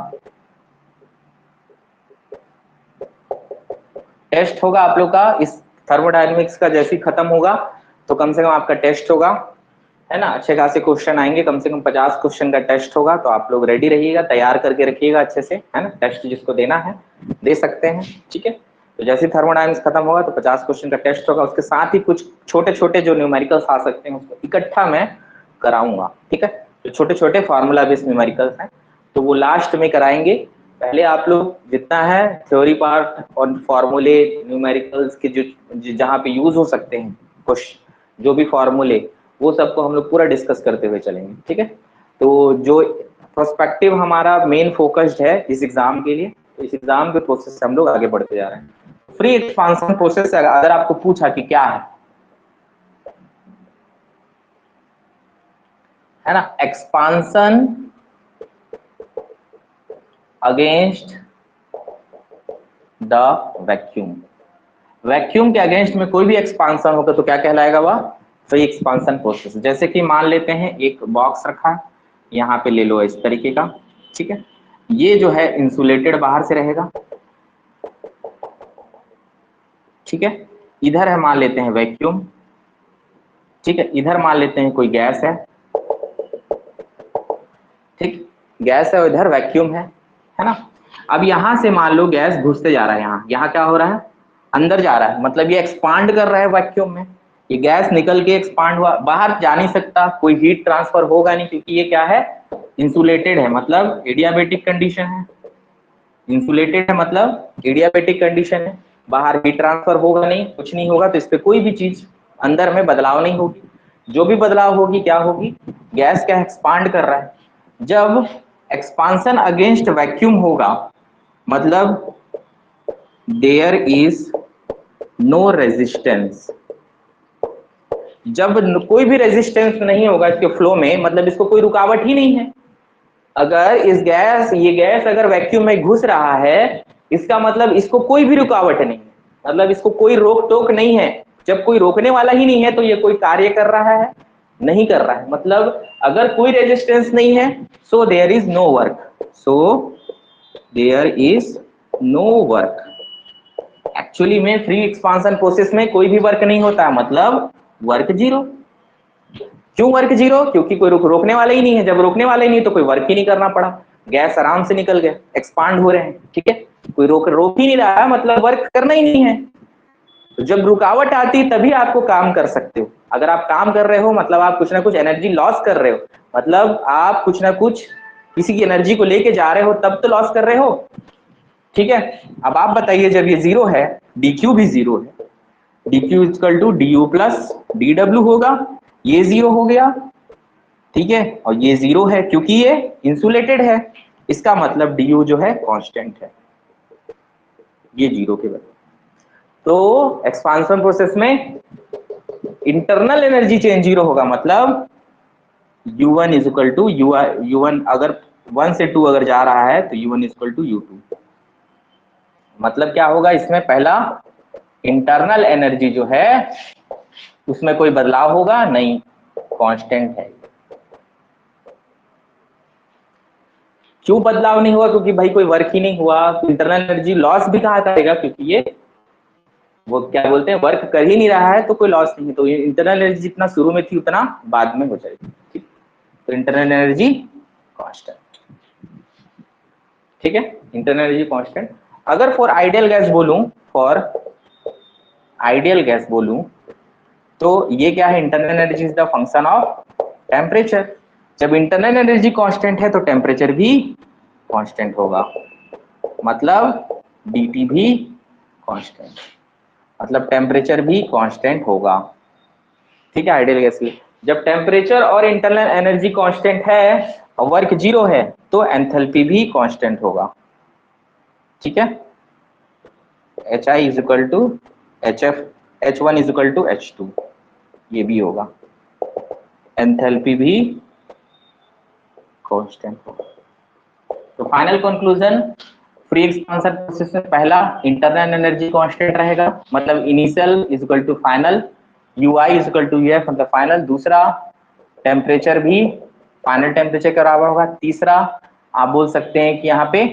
टेस्ट होगा आप लोग का इस थर्मोडायनेमिक्स का जैसे ही खत्म होगा तो कम से कम आपका टेस्ट होगा, है ना। अच्छे खासे क्वेश्चन आएंगे, कम से कम 50 क्वेश्चन का टेस्ट होगा, तो आप लोग रेडी रहिएगा, तैयार करके रखिएगा अच्छे से, है ना। टेस्ट जिसको देना है दे सकते हैं। ठीक है, तो जैसे थर्मोडायनेमिक्स खत्म होगा तो 50 क्वेश्चन का टेस्ट होगा, उसके साथ ही कुछ छोटे छोटे जो न्यूमेरिकल्स आ सकते हैं उसको इकट्ठा मैं कराऊंगा। ठीक है, तो छोटे छोटे फार्मूला बेस्ड न्यूमेरिकल्स हैं तो वो लास्ट में कराएंगे। पहले आप लोग जितना है थ्योरी पार्ट और फॉर्मूले न्यूमेरिकल्स के जो जहाँ पे यूज हो सकते हैं कुछ जो भी फॉर्मूले वो सबको हम लोग पूरा डिस्कस करते हुए चलेंगे, ठीक है। तो जो प्रोस्पेक्टिव हमारा मेन फोकस्ड है इस एग्जाम के लिए, तो इस एग्जाम के प्रोसेस से हम लोग आगे बढ़ते जा रहे हैं। फ्री एक्सपांशन प्रोसेस अगर आपको पूछा कि क्या है ना, expansion against the vacuum, vacuum के अगेंस्ट में कोई भी एक्सपांशन होगा तो क्या कहलाएगा वह फ्री एक्सपांशन प्रोसेस। जैसे कि मान लेते हैं एक बॉक्स रखा है, यहाँ पे ले लो इस तरीके का, ठीक है। ये जो है इंसुलेटेड बाहर से रहेगा, ठीक है। इधर है मान लेते हैं वैक्यूम, ठीक है। इधर मान लेते हैं कोई गैस है, ठीक, गैस है और इधर वैक्यूम है ना। अब यहां से मान लो गैस घुसते जा रहा है, यहाँ क्या हो रहा है, अंदर जा रहा है, मतलब ये एक्सपांड कर रहा है वैक्यूम में। ये गैस निकल के एक्सपांड हुआ, बाहर जा नहीं सकता, कोई हीट ट्रांसफर होगा नहीं, क्योंकि ये क्या है, इंसुलेटेड है, मतलब एडियाबेटिक कंडीशन है। इंसुलेटेड है मतलब एडियाबेटिक कंडीशन है, बाहर हीट ट्रांसफर होगा नहीं, कुछ नहीं होगा, तो इस पे कोई भी चीज अंदर में बदलाव नहीं होगी। जो भी बदलाव होगी क्या होगी, गैस क्या एक्सपांड कर रहा है। जब एक्सपांशन अगेंस्ट वैक्यूम होगा, मतलब देयर इज नो रेजिस्टेंस, जब कोई भी रेजिस्टेंस नहीं होगा इसके फ्लो में, मतलब इसको कोई रुकावट ही नहीं है। अगर ये गैस अगर वैक्यूम में घुस रहा है, इसका मतलब इसको कोई भी रुकावट नहीं है, मतलब इसको कोई रोक टोक नहीं है। जब कोई रोकने वाला ही नहीं है तो ये कोई कार्य कर रहा है, नहीं कर रहा है, मतलब अगर कोई रेजिस्टेंस नहीं है, so there is no work, so there is no work. Actually में फ्री एक्सपांशन प्रोसेस में कोई भी वर्क नहीं होता, मतलब वर्क जीरो। क्यों वर्क जीरो, क्योंकि कोई रोकने वाला ही नहीं है। जब रोकने वाला ही नहीं तो कोई वर्क ही नहीं करना पड़ा, गैस आराम से निकल गए, एक्सपांड हो रहे हैं, ठीक है। कोई रोक ही नहीं रहा है, मतलब वर्क करना ही नहीं है। तो जब रुकावट आती तभी आपको काम कर सकते हो। अगर आप काम कर रहे हो मतलब आप कुछ ना कुछ एनर्जी लॉस कर रहे हो, मतलब आप कुछ ना कुछ किसी की एनर्जी को लेके जा रहे हो, तब तो लॉस कर रहे हो, ठीक है। अब आप बताइए, जब ये जीरो है, dq भी जीरो है, dq equal to du plus dw होगा, ये जीरो हो गया, ठीक है। और ये जीरो है क्योंकि ये इंसुलेटेड है, इसका मतलब du जो है कांस्टेंट है, ये जीरो के बराबर। तो एक्सपांशन प्रोसेस में इंटरनल एनर्जी चेंज जीरो होगा, मतलब u1 is equal to u1, अगर 1 से 2 अगर जा रहा है तो u1 is equal to u2। मतलब क्या होगा इसमें, पहला इंटरनल एनर्जी जो है उसमें कोई बदलाव होगा नहीं, कांस्टेंट है। क्यों बदलाव नहीं हुआ, क्योंकि भाई कोई वर्क ही नहीं हुआ, तो इंटरनल एनर्जी लॉस भी कहाँ करेगा, क्योंकि ये वो क्या बोलते हैं, वर्क कर ही नहीं रहा है, तो कोई लॉस नहीं है। तो ये इंटरनल एनर्जी जितना शुरू में थी उतना बाद में हो जाएगी, ठीक। तो इंटरनल एनर्जी कांस्टेंट, ठीक है, इंटरनल एनर्जी कांस्टेंट। अगर फॉर आइडियल गैस बोलूं, फॉर आइडियल गैस बोलूं, तो ये क्या है, internal energy is the function of temperature. जब इंटरनल एनर्जी कांस्टेंट है तो टेम्परेचर भी कांस्टेंट होगा, मतलब dt भी कांस्टेंट, मतलब टेम्परेचर भी कांस्टेंट होगा, ठीक है। आइडियल गैस के लिए जब टेम्परेचर और इंटरनल एनर्जी कांस्टेंट है और वर्क जीरो है, तो एंथैल्पी भी कांस्टेंट होगा, ठीक है। HI is equal to HF, H1 is equal to H2, ये भी होगा, एंथैल्पी भी कांस्टेंट होगा। तो final conclusion, free expansion process में पहला इंटरनल एनर्जी कांस्टेंट रहेगा, मतलब initial is equal to final, UI is equal to UF मतलब फाइनल। दूसरा टेम्परेचर भी फाइनल टेम्परेचर के बराबर होगा। तीसरा आप बोल सकते हैं कि यहाँ पे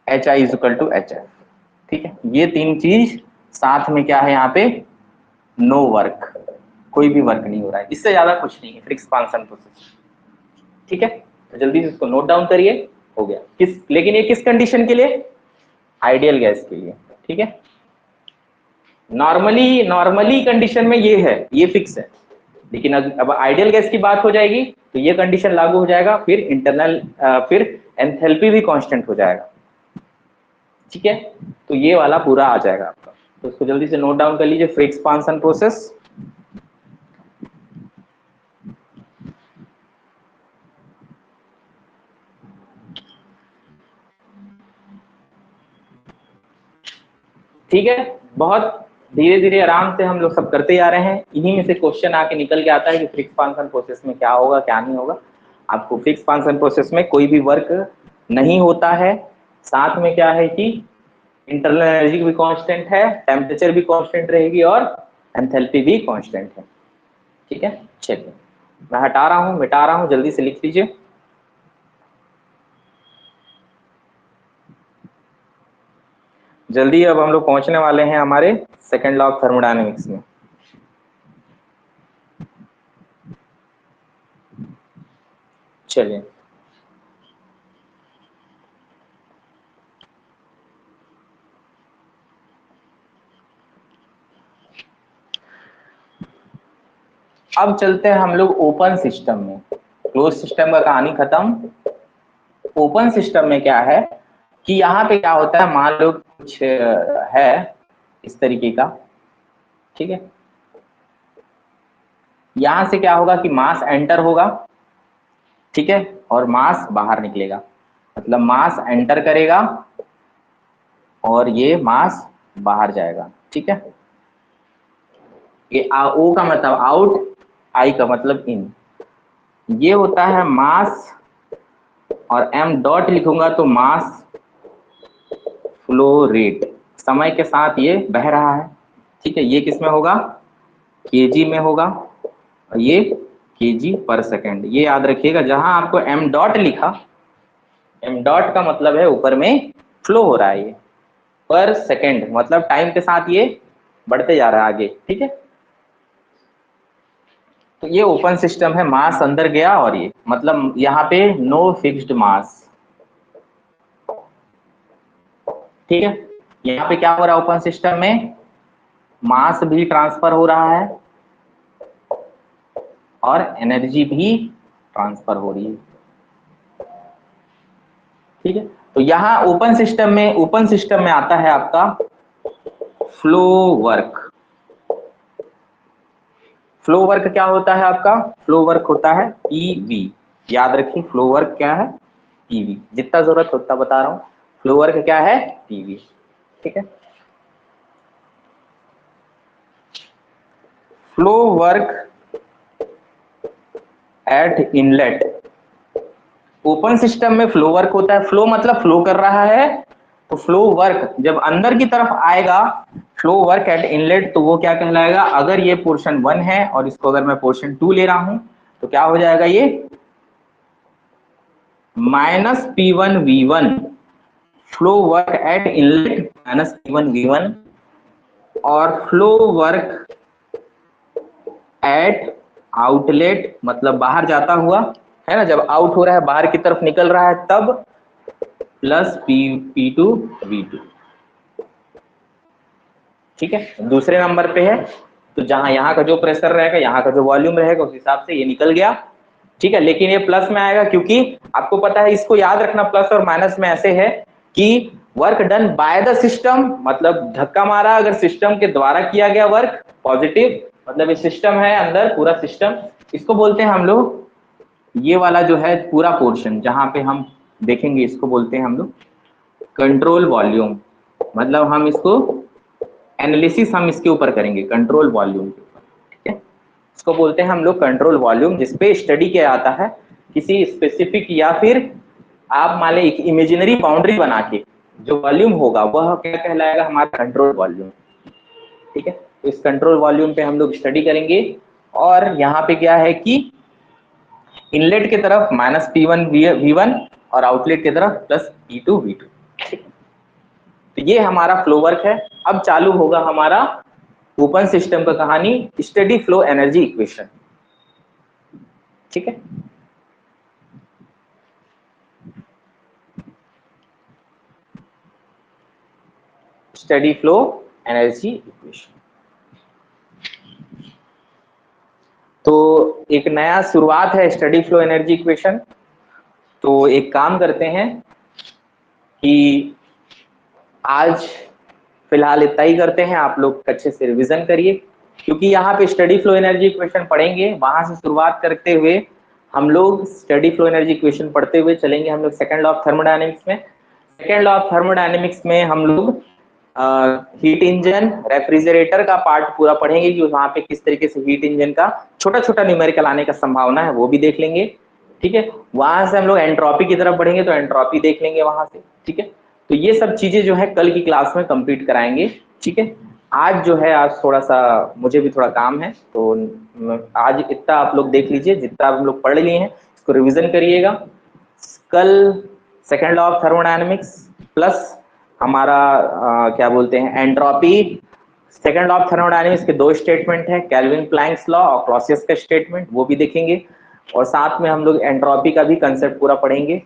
HI is equal to HF, ठीक है। ये तीन चीज साथ में क्या है यहाँ पे, नो वर्क, कोई भी वर्क नहीं हो रहा है, इससे ज्यादा कुछ नहीं है फ्री एक्सपांशन प्रोसेस, ठीक है। तो जल्दी से इसको नोट डाउन करिए, हो गया। लेकिन ये किस कंडीशन के लिए, आइडियल गैस के लिए, ठीक है। नॉर्मली कंडीशन में ये है, ये फिक्स है, लेकिन अब आइडियल गैस की बात हो जाएगी तो ये कंडीशन लागू हो जाएगा, फिर फिर एंथैल्पी भी कांस्टेंट हो जाएगा, ठीक है। तो ये वाला पूरा आ जाएगा आपका, तो इसको जल्दी से नोट डाउन कर लीजिए, फ्री एक्सपांशन प्रोसेस ठीक है, बहुत धीरे धीरे आराम से हम लोग सब करते जा रहे हैं। इन्हीं में से क्वेश्चन आके निकल के आता है कि फ्री एक्सपांशन प्रोसेस में क्या होगा क्या नहीं होगा। आपको फ्री एक्सपांशन प्रोसेस में कोई भी वर्क नहीं होता है, साथ में क्या है कि इंटरनल एनर्जी भी कांस्टेंट है, टेम्परेचर भी कांस्टेंट रहेगी और एंथैल्पी भी कांस्टेंट है। ठीक है, चलिए मैं हटा रहा हूं, मिटा रहा हूं, जल्दी से लिख लीजिए। जल्दी अब हम लोग पहुंचने वाले हैं हमारे सेकंड लॉ ऑफ थर्मोडायनेमिक्स में। चलिए अब चलते हैं हम लोग ओपन सिस्टम में। क्लोज सिस्टम का कहानी खत्म। ओपन सिस्टम में क्या है कि यहाँ पे क्या होता है, मान लो कुछ है इस तरीके का, ठीक है। यहां से क्या होगा कि मास एंटर होगा, ठीक है, और मास बाहर निकलेगा। मतलब मास एंटर करेगा और ये मास बाहर जाएगा, ठीक है। ये ओ का मतलब आउट, आई का मतलब इन। ये होता है मास, और एम डॉट लिखूंगा तो मास फ्लो रेट। समय के साथ ये बह रहा है, ठीक है। ये किस में होगा, केजी में होगा, और ये केजी पर सेकेंड। ये याद रखिएगा, जहां आपको एम डॉट लिखा, एम डॉट का मतलब है ऊपर में फ्लो हो रहा है, ये पर सेकेंड मतलब टाइम के साथ ये बढ़ते जा रहा है आगे, ठीक है। तो ये ओपन सिस्टम है, मास अंदर गया और ये मतलब यहाँ पे नो फिक्स्ड मास, ठीक है। यहाँ पे क्या हो रहा है ओपन सिस्टम में, मास भी ट्रांसफर हो रहा है और एनर्जी भी ट्रांसफर हो रही है, ठीक है। तो यहाँ ओपन सिस्टम में आता है आपका फ्लो वर्क। फ्लो वर्क क्या होता है आपका, फ्लो वर्क होता है पीवी। याद रखिए फ्लो वर्क क्या है, पीवी। जितना जरूरत हो उतना बता रहा हूँ। फ्लो वर्क क्या है, पीवी, ठीक है। Flow work at inlet. Open system में फ्लो वर्क होता है, फ्लो मतलब फ्लो कर रहा है, तो फ्लो वर्क जब अंदर की तरफ आएगा, फ्लो वर्क एट इनलेट, तो वो क्या कहलाएगा। अगर ये पोर्शन 1 है और इसको अगर मैं पोर्शन 2 ले रहा हूं तो क्या हो जाएगा, ये minus P1V1 flow work at inlet minus P1V1, और फ्लो वर्क एट आउटलेट मतलब बाहर जाता हुआ, है ना, जब आउट हो रहा है बाहर की तरफ निकल रहा है तब प्लस P2V2, ठीक है। दूसरे नंबर पे है, तो जहां यहाँ का जो प्रेशर रहेगा, यहाँ का जो वॉल्यूम रहेगा, उस हिसाब से ये निकल गया, ठीक है। लेकिन ये प्लस में आएगा क्योंकि आपको पता है, इसको याद रखना, प्लस और माइनस में ऐसे है कि work done by the system, मतलब धक्का मारा अगर सिस्टम के द्वारा किया गया वर्क, पॉजिटिव मतलब ये सिस्टम है अंदर पूरा सिस्टम, इसको बोलते हैं हम लोग, ये वाला जो है पूरा पोर्शन जहां पे हम देखेंगे इसको बोलते हैं हम लोग कंट्रोल वॉल्यूम। मतलब हम इसको एनालिसिस हम इसके ऊपर करेंगे कंट्रोल वॉल्यूम के ऊपर, ठीक है। इसको बोलते हैं हम लोग कंट्रोल वॉल्यूम, जिसपे स्टडी किया जाता है किसी स्पेसिफिक, या फिर आप मान लें एक इमेजिनरी बाउंड्री बना के जो वॉल्यूम होगा वह क्या कहलाएगा, हमारा कंट्रोल वॉल्यूम, ठीक है। तो इस कंट्रोल वॉल्यूम पे हम लोग स्टडी करेंगे। और यहाँ पे क्या है कि इनलेट की तरफ माइनस P1V1 और आउटलेट की तरफ प्लस P2V2, ठीक है। तो ये हमारा फ्लो वर्क है। अब चालू होगा हमारा ओपन सिस्टम का कहानी, स्टेडी फ्लो एनर्जी इक्वेशन, ठीक है। स्टेडी फ्लो एनर्जी इक्वेशन, तो एक नया शुरुआत है स्टडी फ्लो एनर्जी इक्वेशन। तो एक काम करते हैं कि आज फिलहाल इतना ही करते हैं, आप लोग अच्छे से रिवीजन करिए, क्योंकि यहाँ पे स्टडी फ्लो एनर्जी इक्वेशन पढ़ेंगे, वहां से शुरुआत करते हुए हम लोग स्टडी फ्लो एनर्जी इक्वेशन पढ़ते हुए चलेंगे हम लोग सेकंड लॉ ऑफ थर्मोडायनेमिक्स में। सेकंड लॉ ऑफ थर्मोडायनेमिक्स में हम लोग हीट इंजन, रेफ्रिजरेटर का पार्ट पूरा पढ़ेंगे कि वहां पे किस तरीके से हीट इंजन का छोटा छोटा न्यूमेरिकल आने का संभावना है, वो भी देख लेंगे। ठीक है, वहां से हम लोग एंट्रोपी की तरफ बढ़ेंगे तो एंट्रोपी देख लेंगे वहां से। ठीक है, तो ये सब चीजें जो है कल की क्लास में कंप्लीट कराएंगे। ठीक है, आज जो है, आज थोड़ा सा मुझे भी थोड़ा काम है, तो आज इतना आप लोग देख लीजिए, जितना हम लोग पढ़ लिए हैं इसको रिवीजन करिएगा। कल second law of thermodynamics plus हमारा क्या बोलते हैं entropy. Second law of thermodynamics के दो स्टेटमेंट है, केल्विन प्लैंक्स लॉ और क्लॉसियस का स्टेटमेंट, वो भी देखेंगे। और साथ में हम लोग एंट्रोपी का भी कंसेप्ट पूरा पढ़ेंगे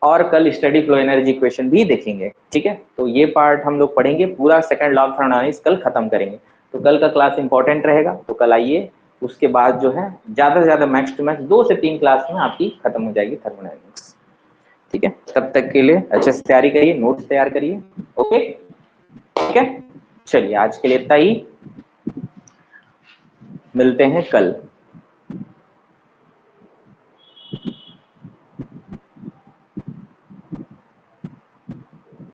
और कल स्टडी फ्लो एनर्जी इक्वेशन भी देखेंगे। ठीक है, तो ये पार्ट हम लोग पढ़ेंगे, पूरा सेकेंड लॉ ऑफ थर्मोडायनेमिक्स कल खत्म करेंगे। तो कल का क्लास इंपॉर्टेंट रहेगा, तो कल आइए। उसके बाद जो है ज्यादा से ज्यादा मैक्स टू मैक्स 2 से 3 क्लास में आपकी खत्म हो जाएगी थर्मोडायनेमिक्स। ठीक है, तब तक के लिए अच्छे से तैयारी करिए, नोट्स तैयार करिए। ओके, ठीक है, चलिए आज के लिए इतना ही, मिलते हैं कल।